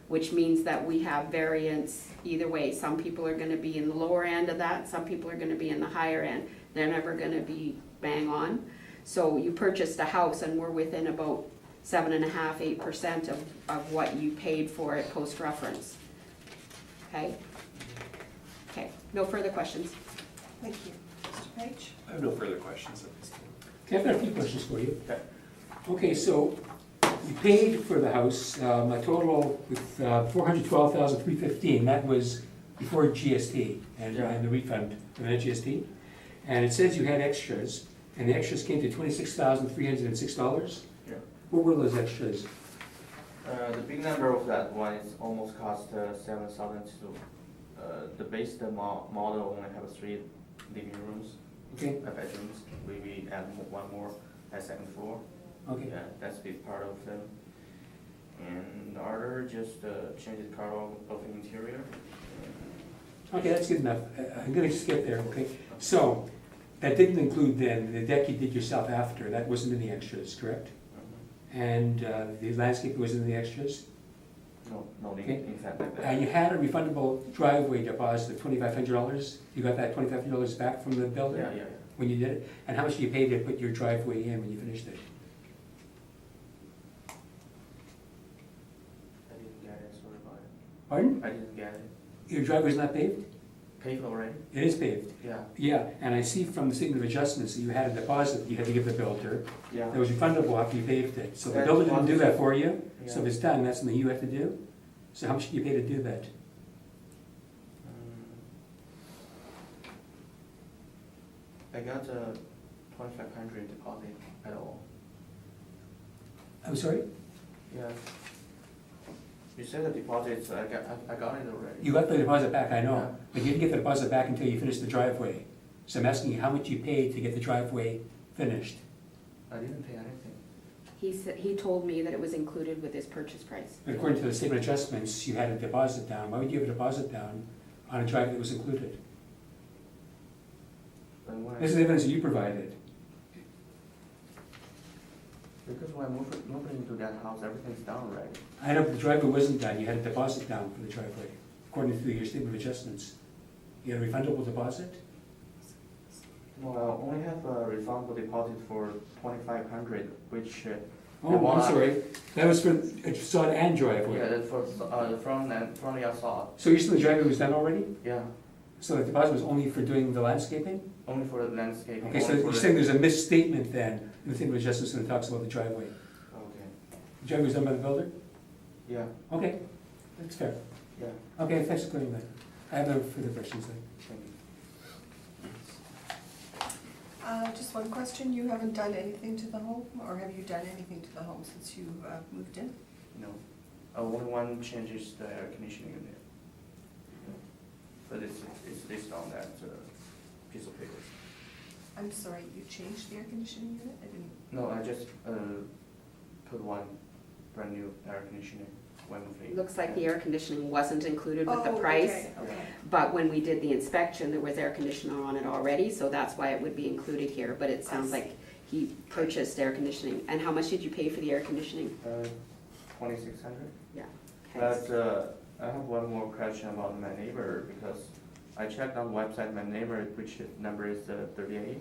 which means that we have variance either way. Some people are gonna be in the lower end of that, some people are gonna be in the higher end. They're never gonna be bang on. So you purchased a house and we're within about 7.5%, 8% of what you paid for it post-reference. Okay? Okay, no further questions? Thank you. Mr. Page? I have no further questions at this time. Okay, I've got a few questions for you. Okay. Okay, so you paid for the house, a total with $412,315. That was before GST and Yeah. the refund for the GST. And it says you had extras, and the extras came to $26,306. Yeah. What were those extras? The big number of that one is almost cost 7,000 to, the base model only have 3 living rooms, Okay, bedrooms. We add one more at second floor. okay. Yeah, that's big part of them. And the other just change the color of the interior. Okay, that's good enough. I'm gonna skip there, okay? So, that didn't include then the deck you did yourself after, that wasn't in the extras, correct? And the landscape wasn't in the extras? No, Okay. in fact like that. And you had a refundable driveway deposit of $2,500. You got that $2,500 back from the builder? Yeah. When you did it? And how much did you pay to put your driveway in when you finished it? I didn't get it, sorry about it. Pardon? I didn't get it. Your driveway's not paved? paved already? It is paved. Yeah, Yeah, and I see from the statement of adjustments that you had a deposit you had to give the builder. yeah. That was refundable after you paved it. So the That builder didn't do that deposit- for you, so if Yeah. it's done, that's something you have to do. So how much did you pay to do that? I got a 2,500 deposit at all. I'm sorry? Yeah. You said the deposit, I got it already. You got the deposit back, I Yeah. know, but you didn't get the deposit back until you finished the driveway. So I'm asking you how much you paid to get the driveway finished. I didn't pay anything. He told me that it was included with his purchase price. But according to the statement of adjustments, you had a deposit down. Why would you have a deposit down on a driveway that was included? But when This is evidence that you provided. because when I moved into that house, everything's done already. I know, but the driveway wasn't done, you had a deposit down for the driveway, according to your statement of adjustments. You had a refundable deposit? No, I only have a refundable deposit for 2,500, which. Oh, I'm sorry, that was for a facade and driveway. Yeah, that's for the front and front yard saw. So you're saying the driveway was done already? Yeah, So the deposit was only for doing the landscaping? only for the landscaping. Okay, so only for you're the- saying there's a misstatement then, in the statement of adjustments when it talks about the driveway. Okay, The driveway was done by the builder? yeah, Okay, that's fair. yeah, Okay, thanks for clearing that. I have no further questions then. thank you. Just one question, you haven't done anything to the home, or have you done anything to the home since you moved in? No, only one changes the air conditioning unit. But it's listed on that piece of paper. I'm sorry, you changed the air conditioning unit? I didn't. No, I just put one brand new air conditioning when moving. Looks like the air conditioning wasn't included with the Oh, price. okay, okay. But when we did the inspection, there was air conditioner on it already, so that's why it would be included here. But it sounds like he purchased air conditioning. And how much did you pay for the air conditioning? 2,600. Yeah. Okay. But I have one more question about my neighbor, because I checked on the website, my neighbor, which number is 38.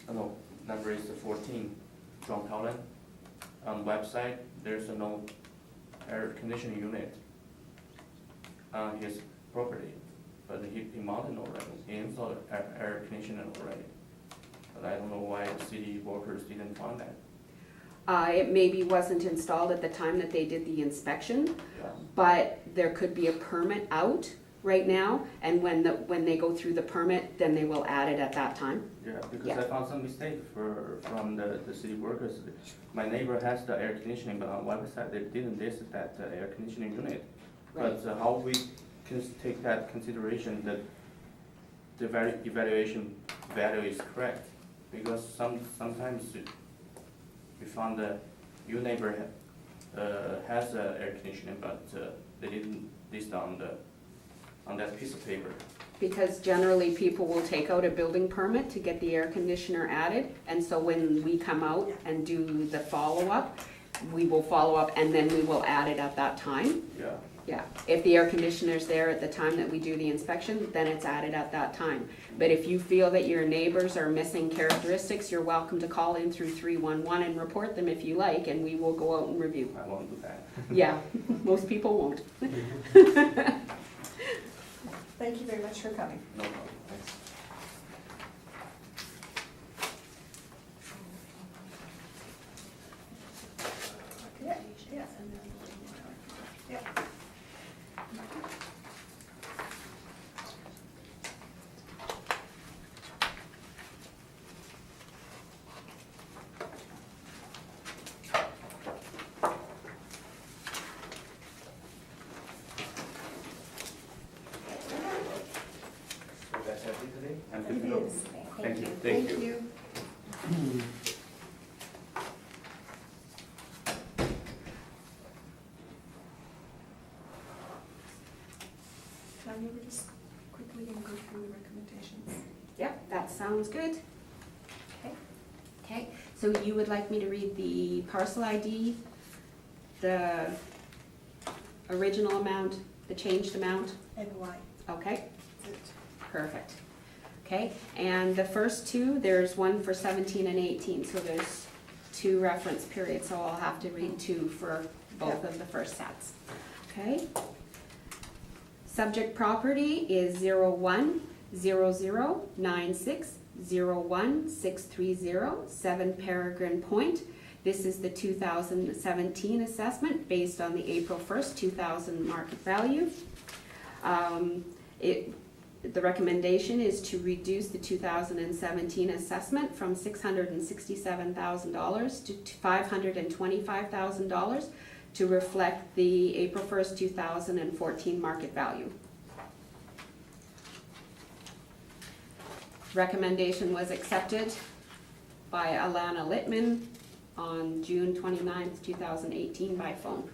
No, number is 14, John Tolan. On the website, there's no air conditioning unit on his property, but he mounted already, he installed air conditioner already. But I don't know why the city workers didn't find that. It maybe wasn't installed at the time that they did the inspection, Yeah. but there could be a permit out right now, and when they go through the permit, then they will add it at that time. Yeah, because Yeah. I found some mistake from the city workers. My neighbor has the air conditioning, but on website, they didn't list that air conditioning unit. Right. But how we can take that consideration that the evaluation value is correct? Because sometimes we found that your neighbor has air conditioning, but they didn't list on that piece of paper. Because generally, people will take out a building permit to get the air conditioner added, and so when we come out and do the follow-up, we will follow up and then we will add it at that time. Yeah. Yeah, if the air conditioner's there at the time that we do the inspection, then it's added at that time. But if you feel that your neighbors are missing characteristics, you're welcome to call in through 311 and report them if you like, and we will go out and review. I won't do that. Yeah, most people won't. Thank you very much for coming. No problem, thanks. Yeah, yeah. Yeah. So that's everything today? I'm good to It go. is. Thank you. Thank you. Can you just quickly go through the recommendations? Yep, that sounds good. Okay. Okay, so you would like me to read the parcel ID, the original amount, the changed amount? And why? Okay, Is it? perfect. Okay, and the first two, there's one for 17 and 18, so there's two reference periods, so I'll have to read two for both of the first sets. Okay? Subject property is 0100960163 7 Peregrine Point. This is the 2017 assessment based on the April 1st, 2000 market value. The recommendation is to reduce the 2017 assessment from $667,000 to $525,000 to reflect the April 1st, 2014 market value. Recommendation was accepted by Alana Littman on June 29th, 2018 by phone.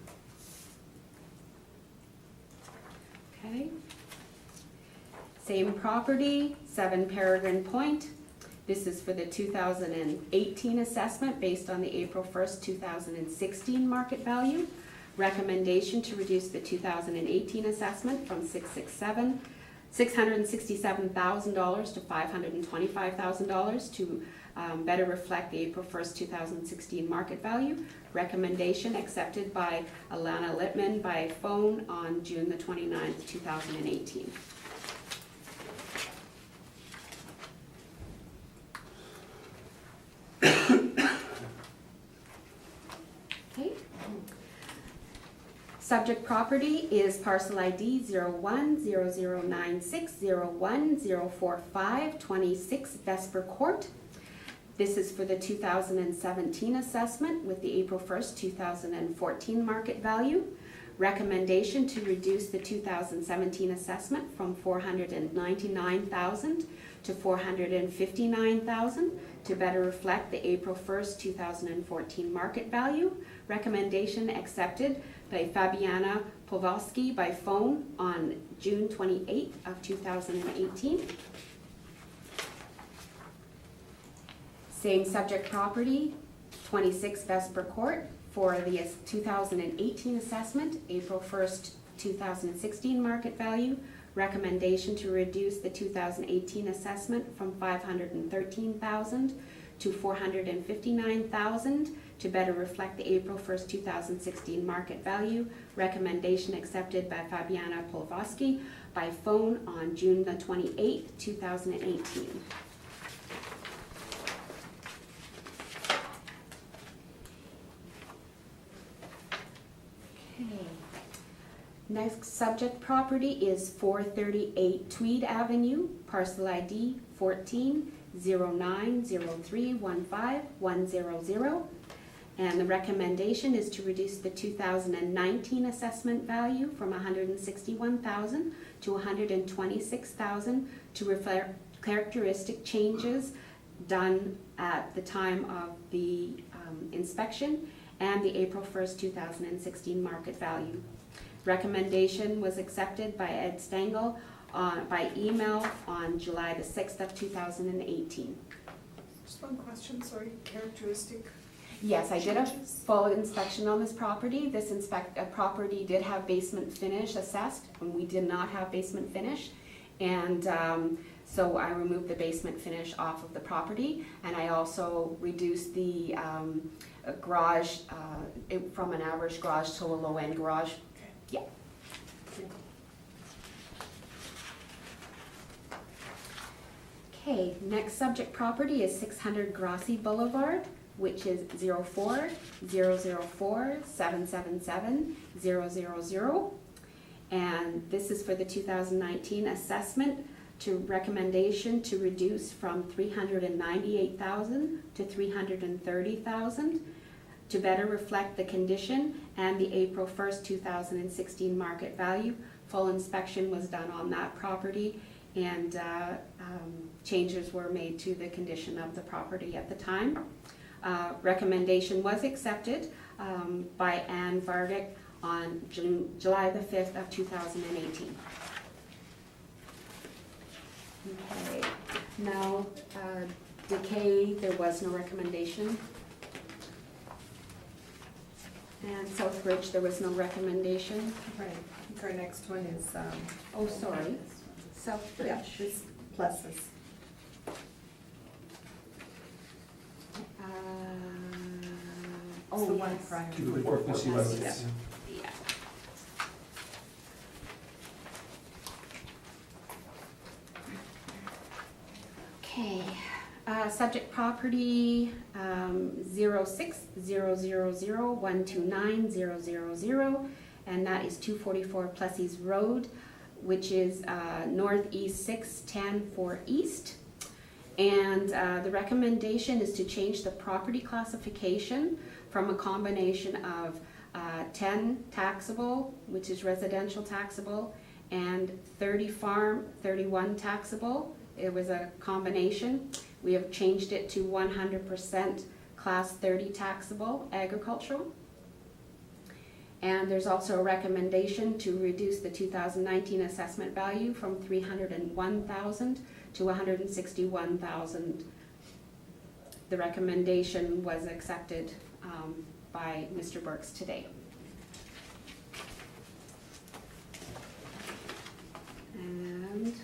Okay. Same property, 7 Peregrine Point. This is for the 2018 assessment based on the April 1st, 2016 market value. Recommendation to reduce the 2018 assessment from $667,000 to $525,000 to better reflect the April 1st, 2016 market value. Recommendation accepted by Alana Littman by phone on June the 29th, 2018. Okay. Subject property is parcel ID 01009601004526 Vesper Court. This is for the 2017 assessment with the April 1st, 2014 market value. Recommendation to reduce the 2017 assessment from $499,000 to $459,000 to better reflect the April 1st, 2014 market value. Recommendation accepted by Fabiana Powalski by phone on June 28th of 2018. Same subject property, 26 Vesper Court, for the 2018 assessment, April 1st, 2016 market value. Recommendation to reduce the 2018 assessment from $513,000 to $459,000 to better reflect the April 1st, 2016 market value. Recommendation accepted by Fabiana Polvoski by phone on June the 28th, 2018. Next subject property is 438 Tweed Avenue, parcel ID 1409031510, and the recommendation is to reduce the 2019 assessment value from $161,000 to $126,000 to reflect characteristic changes done at the time of the inspection and the April 1st, 2016 market value. Recommendation was accepted by Ed Stengel by email on July the 6th of 2018. Just one question, sorry, characteristic. Yes, I did a changes? full inspection on this property. This property did have basement finish assessed, and we did not have basement finish. And so I removed the basement finish off of the property, and I also reduced the garage from an average garage to a low-end garage. Yeah. Okay, next subject property is 600 Grassy Boulevard, which is 0400477700. And this is for the 2019 assessment to recommendation to reduce from $398,000 to $330,000 to better reflect the condition and the April 1st, 2016 market value. Full inspection was done on that property, and changes were made to the condition of the property at the time. Recommendation was accepted by Ann Vardick on July the 5th of 2018. Okay, now Decay, there was no recommendation. And Southbridge, there was no recommendation. Right, I think our next one is, Oh, sorry, Southbridge. yeah, this pluses. Oh, It's the one yes. prior. Can you put it forth and see what it is? Yeah. Okay, subject property, 0600012900, and that is 244 Plessis Road, which is northeast 6104 east. And the recommendation is to change the property classification from a combination of 10 taxable, which is residential taxable, and 30 farm, 31 taxable. It was a combination. We have changed it to 100% class 30 taxable agricultural. And there's also a recommendation to reduce the 2019 assessment value from $301,000 to $161,000. The recommendation was accepted by Mr. Burks today. And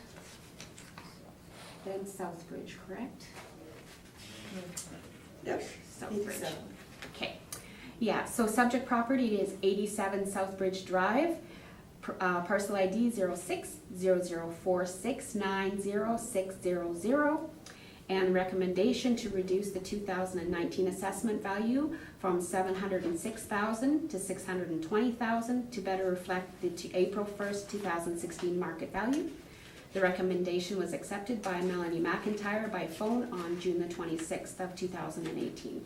then Southbridge, correct? Yep. Southbridge. 87. Okay. Yeah, so subject property is 87 Southbridge Drive, parcel ID 060046900600, and recommendation to reduce the 2019 assessment value from $706,000 to $620,000 to better reflect the April 1st, 2016 market value. The recommendation was accepted by Melanie McIntyre by phone on June the 26th of 2018.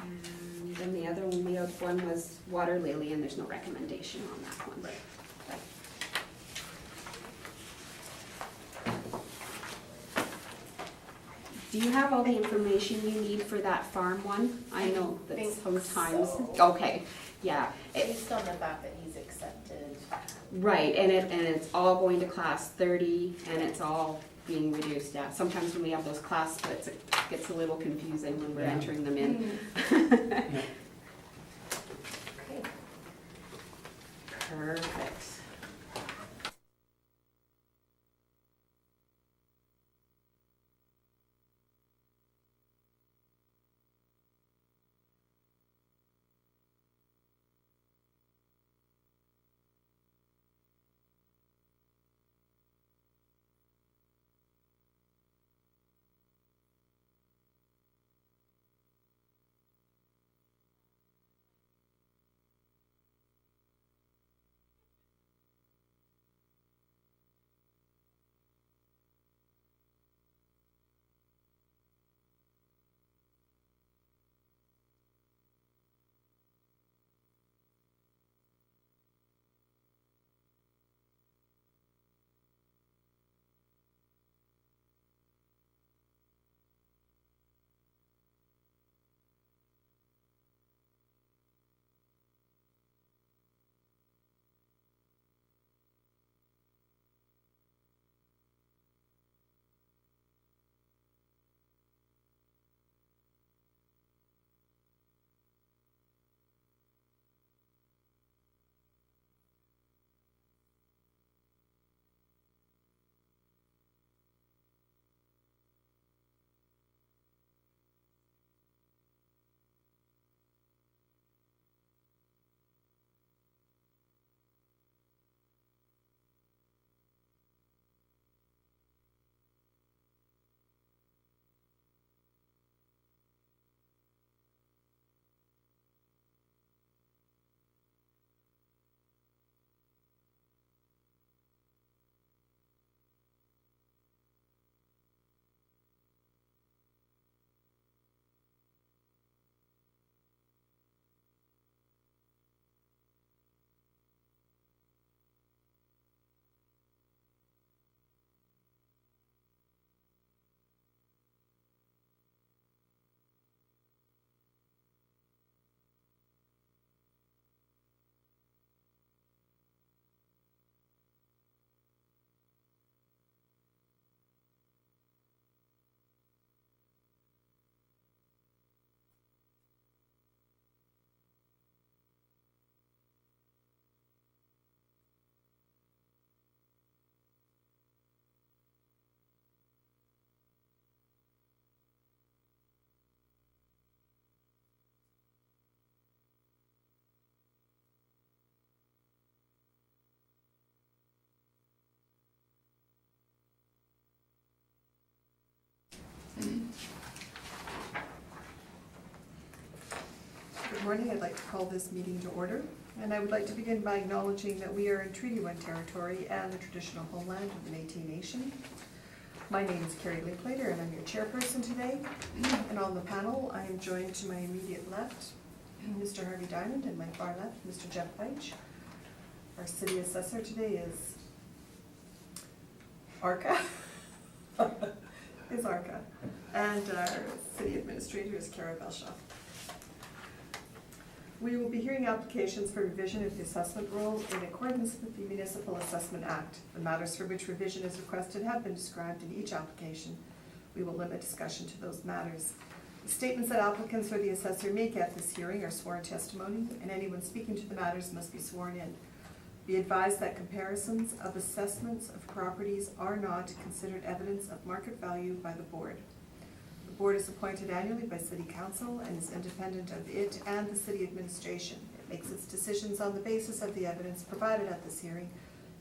And then the other one was Water Lily, and there's no recommendation on that one. Right. Do you have all the information you need for that farm one? I know that think sometimes, so. okay, yeah. Based on the fact that he's accepted. Right, and it's all going to class 30, and it's all being reduced, yeah. Sometimes when we have those class splits, it gets a little confusing when we're Yeah. entering them in. Okay. Perfect. Good morning, I'd like to call this meeting to order, and I would like to begin by acknowledging that we are in Treaty 1 territory and the traditional homeland of the Métis Nation. My name is Carrie Linklater, and I'm your chairperson today. And on the panel, I am joined to my immediate left, Mr. Harvey Diamond, and my far left, Mr. Jeff Peich. Our city assessor today is Arca, and our city administrator is Kara Belshaw. We will be hearing applications for revision of the assessment rule in accordance with the Municipal Assessment Act. The matters for which revision is requested have been described in each application. We will limit discussion to those matters. The statements that applicants or the assessor make at this hearing are sworn testimony, and anyone speaking to the matters must be sworn in. Be advised that comparisons of assessments of properties are not considered evidence of market value by the board. The board is appointed annually by City Council and is independent of it and the city administration. It makes its decisions on the basis of the evidence provided at this hearing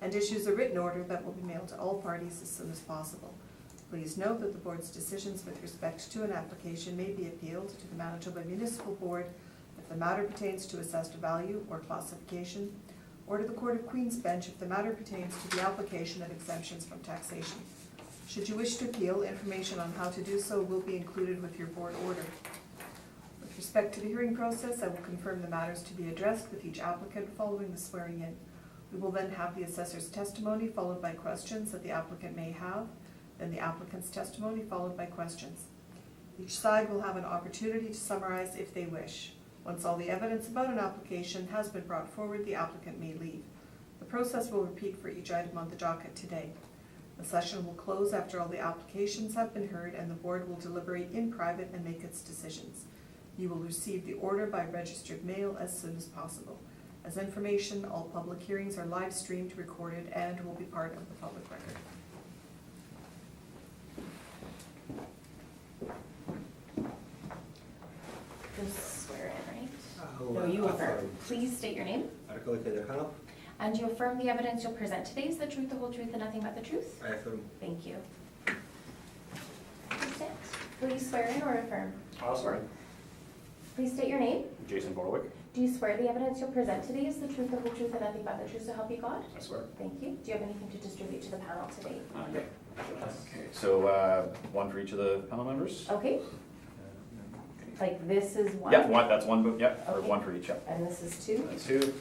and issues a written order that will be mailed to all parties as soon as possible. Please note that the board's decisions with respect to an application may be appealed to the Manitoba Municipal Board if the matter pertains to assessed value or classification, or to the Court of Queen's Bench if the matter pertains to the application of exemptions from taxation. Should you wish to appeal, information on how to do so will be included with your board order. With respect to the hearing process, I will confirm the matters to be addressed with each applicant following the swearing in. We will then have the assessor's testimony followed by questions that the applicant may have, then the applicant's testimony followed by questions. Each side will have an opportunity to summarize if they wish. Once all the evidence about an application has been brought forward, the applicant may leave. The process will repeat for each item on the docket today. The session will close after all the applications have been heard, and the board will deliberate in private and make its decisions. You will receive the order by registered mail as soon as possible. As information, all public hearings are live streamed, recorded, and will be part of the public record. Just swear in, right? No, you affirm. Please state your name. And you affirm the evidence you'll present today is the truth, the whole truth, and nothing but the truth? I affirm. Thank you. Please stand. Will you swear in or affirm? I'll swear. Please state your name. Jason Borwick. Do you swear the evidence you'll present today is the truth, the whole truth, and nothing but the truth, so help you God? I swear. Thank you. Do you have anything to distribute to the panel today? Okay. Okay, so one for each of the panel members? Okay. Like this is one? Yeah, one, that's one, yeah, or Okay. one for each, yeah. And this is two? That's two.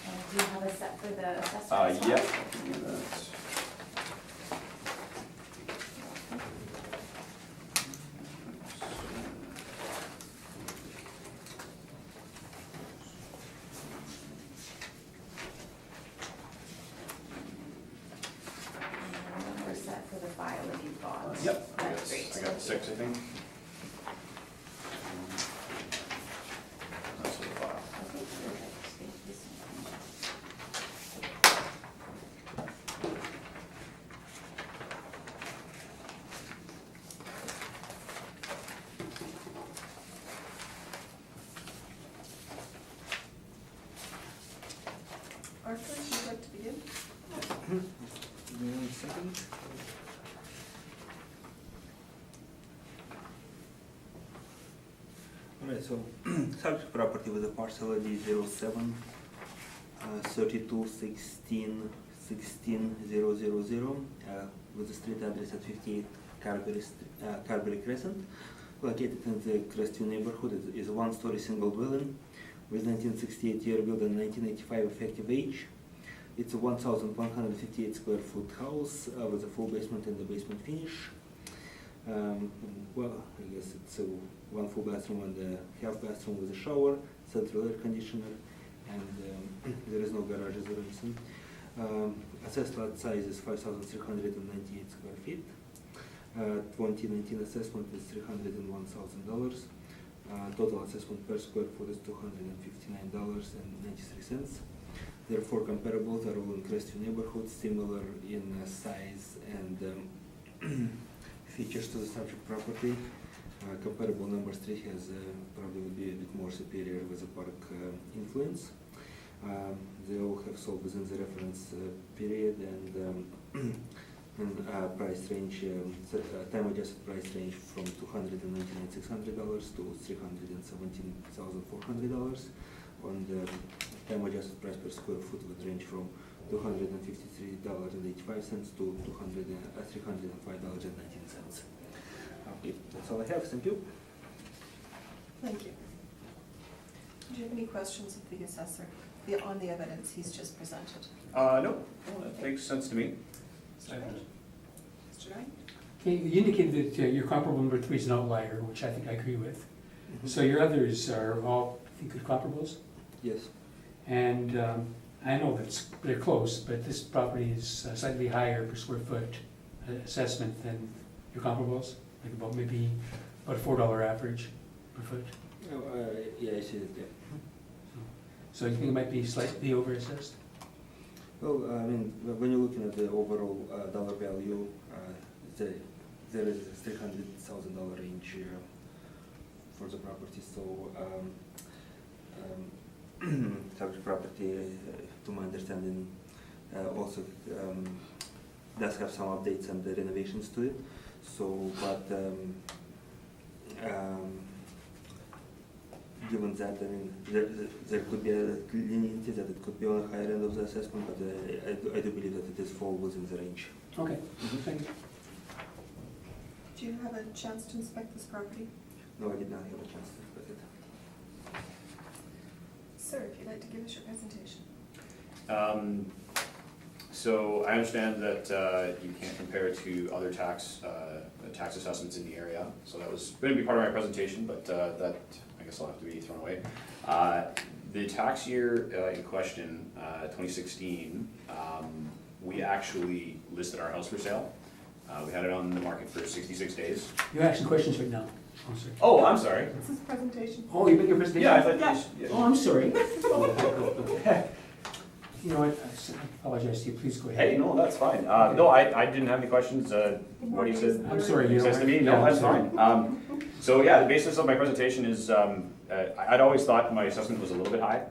And do you have a set for the assessor as well? Yeah. I'll do that. And we're set for the file that you've got. Yep, I That's great. got six, I think. That's for the file. Okay, perfect. Thank you so much. Arthur, would you like to begin? Give me 1 second. Alright, so subject property with a parcel ID 07 32 16 16 000 with the street address at 58 Carberry Crescent, located in the Crestview neighborhood. It is a one-story single dwelling with 1968 year build and 1985 effective age. It's a 1,158 square foot house with a full basement and the basement finish. Well, I guess it's one full bathroom and a half bathroom with a shower, central air conditioner, and there is no garages or anything. Assessed lot size is 5,398 square feet. 2019 assessment is $301,000. Total assessment per square foot is $259.93. Therefore, comparables are all in Crestview neighborhood, similar in size and features to the subject property. Comparable number 3 has probably would be a bit more superior with a park influence. They all have sold within the reference period, and price range, time adjusted price range from $299,600 to $317,400. On the time adjusted price per square foot would range from $253.85 to $305.19. Okay, that's all I have. Thank you. Thank you. Do you have any questions of the assessor on the evidence he's just presented? No, that makes sense to me. Mr. Wright? Mr. Wright? Okay, you indicated that your comparable number 3 is an outlier, which I think I agree with. So your others are all, I think, good comparables? Yes. And I know that they're close, but this property is slightly higher per square foot assessment than your comparables, like maybe about a $4 average per foot. Yeah, I see it. Yeah. So you think it might be slightly overassessed? Well, I mean, when you're looking at the overall dollar value, there is a $300,000 range for the property. So, subject property, to my understanding, also does have some updates and renovations to it. So, but given that, I mean, there could be a leniency that it could be on the higher end of the assessment, but I do believe that it is fall within the range. Okay, thank you. Do you have a chance to inspect this property? No, I did not have a chance to inspect it. Sir, if you'd like to give us your presentation. So I understand that you can't compare it to other tax assessments in the area. So that was going to be part of my presentation, but that I guess I'll have to be thrown away. The tax year in question, 2016, we actually listed our house for sale. We had it on the market for 66 days. You're asking questions right now. Oh, sorry. Oh, I'm sorry. This is presentation. Oh, you make your presentation? Yeah, I thought you Oh, I'm sorry. You know what, I apologize to you, please go ahead. Hey, no, that's fine. No, I didn't have any questions. What you said I'm sorry, you makes sense to me. No, that's fine. So yeah, the basis of my presentation is I'd always thought my assessment was a little bit high,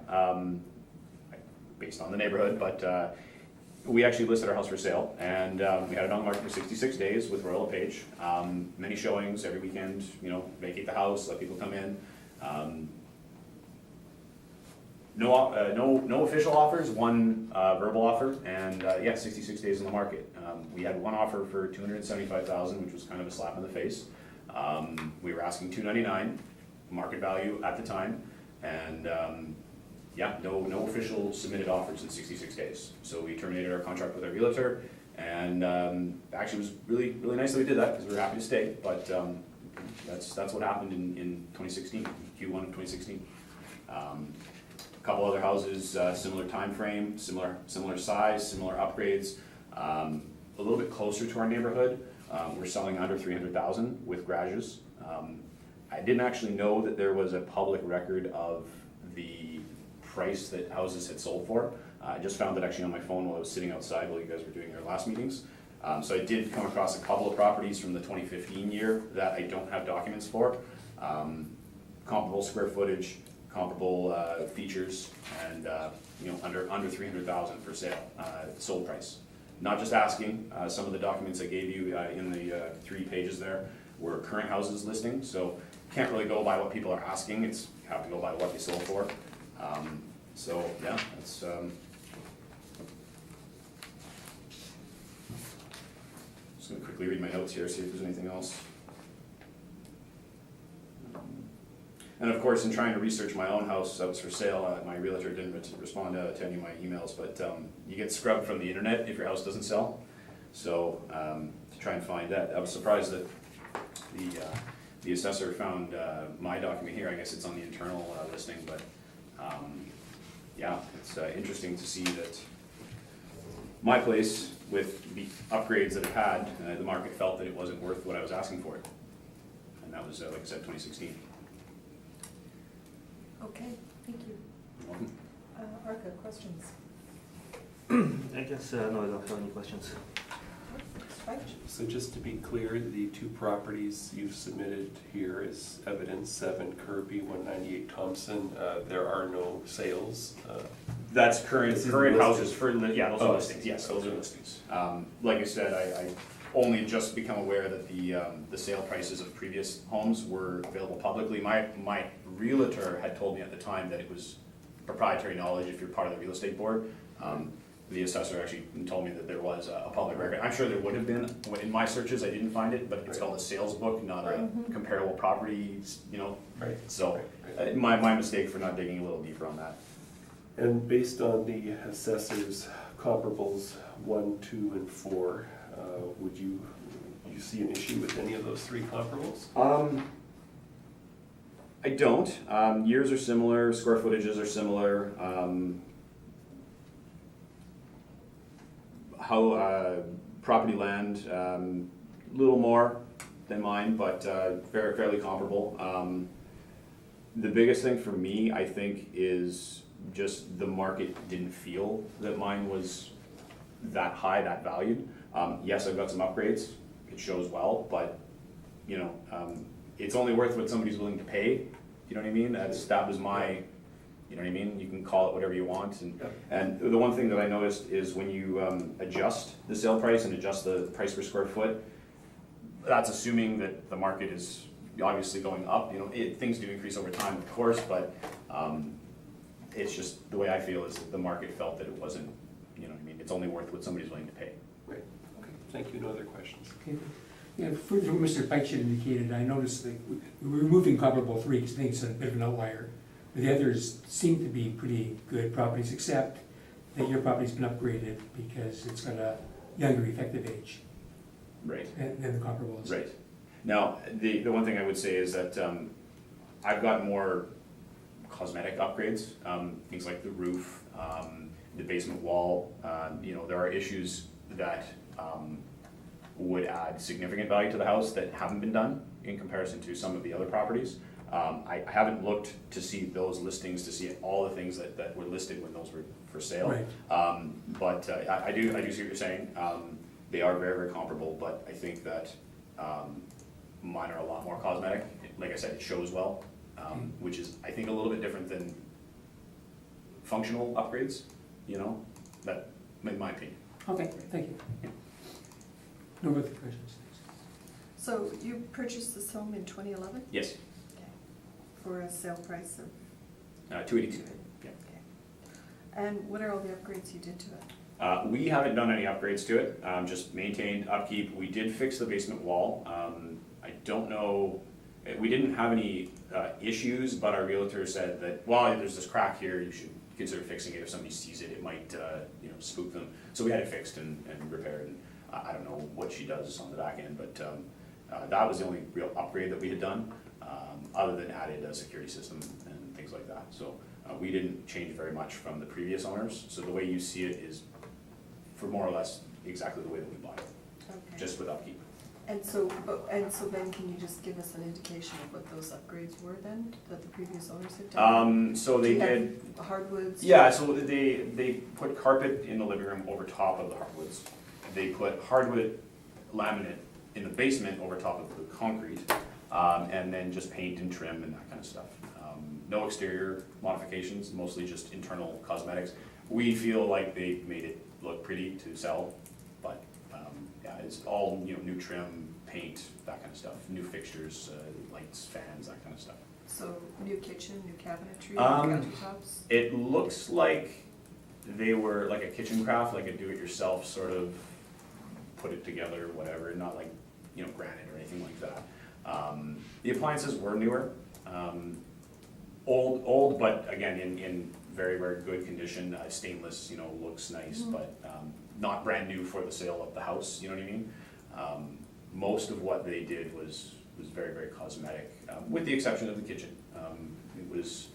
based on the neighborhood, but we actually listed our house for sale, and we had it on the market for 66 days with Royal LePage. Many showings every weekend, you know, vacate the house, let people come in. No official offers, one verbal offer, and yeah, 66 days in the market. We had one offer for $275,000, which was kind of a slap in the face. We were asking $299, market value at the time, and yeah, no official submitted offers in 66 days. So we terminated our contract with our realtor, and actually it was really nice that we did that because we were happy to stay. But that's what happened in 2016, Q1 of 2016. A couple other houses, similar time frame, similar size, similar upgrades, a little bit closer to our neighborhood. We're selling under $300,000 with garages. I didn't actually know that there was a public record of the price that houses had sold for. I just found it actually on my phone while I was sitting outside while you guys were doing your last meetings. So I did come across a couple of properties from the 2015 year that I don't have documents for. Comparable square footage, comparable features, and you know, under $300,000 for sale, sold price. Not just asking. Some of the documents I gave you in the 3 pages there were current houses listing, so can't really go by what people are asking. You have to go by what they sold for. So yeah, that's. Just gonna quickly read my notes here, see if there's anything else. And of course, in trying to research my own house that was for sale, my realtor didn't respond to any of my emails, but you get scrubbed from the internet if your house doesn't sell. So to try and find that, I was surprised that the assessor found my document here. I guess it's on the internal listing, but yeah, it's interesting to see that my place, with the upgrades that it had, the market felt that it wasn't worth what I was asking for it. And that was, like I said, 2016. Okay, thank you. You're welcome. Arca, questions? I guess no, I don't have any questions. So just to be clear, the 2 properties you've submitted here is evidence 7 Kirby, 198 Thompson. There are no sales That's current, This is current the houses for, yeah, those are Oh. listings, yes, those are listings. Like I said, I only just become aware that the sale prices of previous homes were available publicly. My realtor had told me at the time that it was proprietary knowledge if you're part of the real estate board. The assessor actually told me that there was a public record. I'm sure there would have been, in my searches, I didn't find it, but it's called a sales book, not a comparable properties, you know? Right. So, my mistake for not digging a little deeper on that. And based on the assessor's comparables 1, 2, and 4, would you see an issue with any of those 3 comparables? I don't. Years are similar, square footages are similar. Property land, little more than mine, but fairly comparable. The biggest thing for me, I think, is just the market didn't feel that mine was that high, that valued. Yes, I've got some upgrades, it shows well, but, you know, it's only worth what somebody's willing to pay, you know what I mean? That was my, you know what I mean? You can call it whatever you want, and the one thing that I noticed is when you adjust the sale price and adjust the price per square foot, that's assuming that the market is obviously going up, you know, things do increase over time, of course, but it's just, the way I feel is that the market felt that it wasn't, you know what I mean, it's only worth what somebody's willing to pay. Right, okay, thank you, no other questions. Okay. Yeah, for Mr. Pike should indicated, I noticed that we're removing comparable 3 because I think it's a bit of an outlier. The others seem to be pretty good properties, except that your property's been upgraded because it's got a younger effective age Right. than the comparables. Right. Now, the one thing I would say is that I've got more cosmetic upgrades, things like the roof, the basement wall. You know, there are issues that would add significant value to the house that haven't been done in comparison to some of the other properties. I haven't looked to see those listings, to see all the things that were listed when those were for sale. Right. But I do see what you're saying. They are very, very comparable, but I think that mine are a lot more cosmetic. Like I said, it shows well, which is, I think, a little bit different than functional upgrades, you know, that, in my opinion. Okay, thank you. Yeah. No further questions. So you purchased this home in 2011? Yes, Okay. For a sale price of? 282. Yeah. Okay. And what are all the upgrades you did to it? We haven't done any upgrades to it, just maintained upkeep. We did fix the basement wall. I don't know, we didn't have any issues, but our realtor said that, well, there's this crack here, you should consider fixing it. If somebody sees it, it might you know, spook them. So we had it fixed and repaired. And I don't know what she does on the back end, but that was the only real upgrade that we had done, other than added a security system and things like that. So we didn't change very much from the previous owners. So the way you see it is for more or less exactly the way that we bought it, Okay. just with upkeep. And so then can you just give us an indication of what those upgrades were then, that the previous owners had done? So they Do you have did, hardwoods? yeah, so they put carpet in the living room over top of the hardwoods. They put hardwood laminate in the basement over top of the concrete, and then just paint and trim and that kind of stuff. No exterior modifications, mostly just internal cosmetics. We feel like they made it look pretty to sell, but yeah, it's all, you know, new trim, paint, that kind of stuff, new fixtures, lights, fans, that kind of stuff. So new kitchen, new cabinetry, new countertops? It looks like they were like a kitchen craft, like a do-it-yourself sort of put it together, whatever, not like, you know, granite or anything like that. The appliances were newer, old, but again, in very, very good condition. Stainless, you know, looks nice, but not brand new for the sale of the house, you know what I mean? Most of what they did was very, very cosmetic, with the exception of the kitchen. It was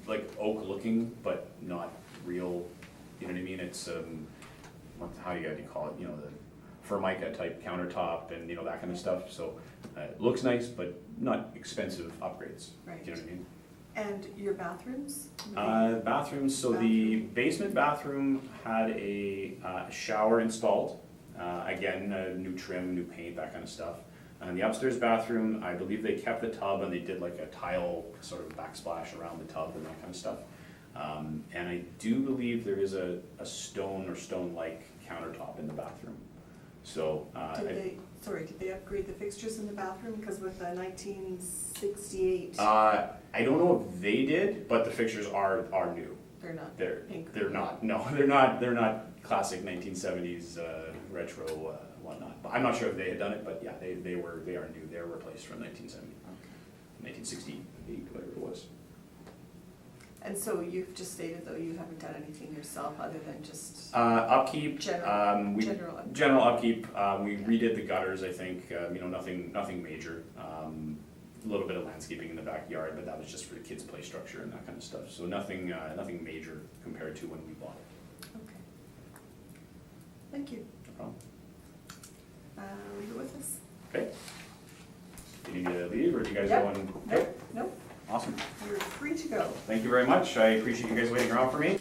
like oak looking, but not real, you know what I mean? It's, how do you call it, you know, the Formica type countertop and, you know, that kind of stuff. So it looks nice, but not expensive upgrades, Right. you know what I mean? And your bathrooms? Bathrooms, so the basement bathroom had a shower installed. Again, new trim, new paint, that kind of stuff. And the upstairs bathroom, I believe they kept the tub and they did like a tile sort of backsplash around the tub and that kind of stuff. And I do believe there is a stone or stone-like countertop in the bathroom. So, Did they upgrade the fixtures in the bathroom? Because with the 1968, I don't know if they did, but the fixtures are new. they're not They're pink. not. No, they're not classic 1970s retro whatnot. But I'm not sure if they had done it, but yeah, they are new. They're replaced from 1970, 1968, whatever it was. And so you've just stated, though, you haven't done anything yourself other than just Upkeep. general upkeep. We redid the gutters. I think nothing major. A little bit of landscaping in the backyard, but that was just for the kids' play structure and that kind of stuff. So nothing major compared to when we bought it. Okay. Thank you. No problem. Leave it with us. Okay. Do you need to leave, or do you guys Yep. go and? Nope, nope. Awesome. You're free to go. Thank you very much. I appreciate you guys waiting around for me.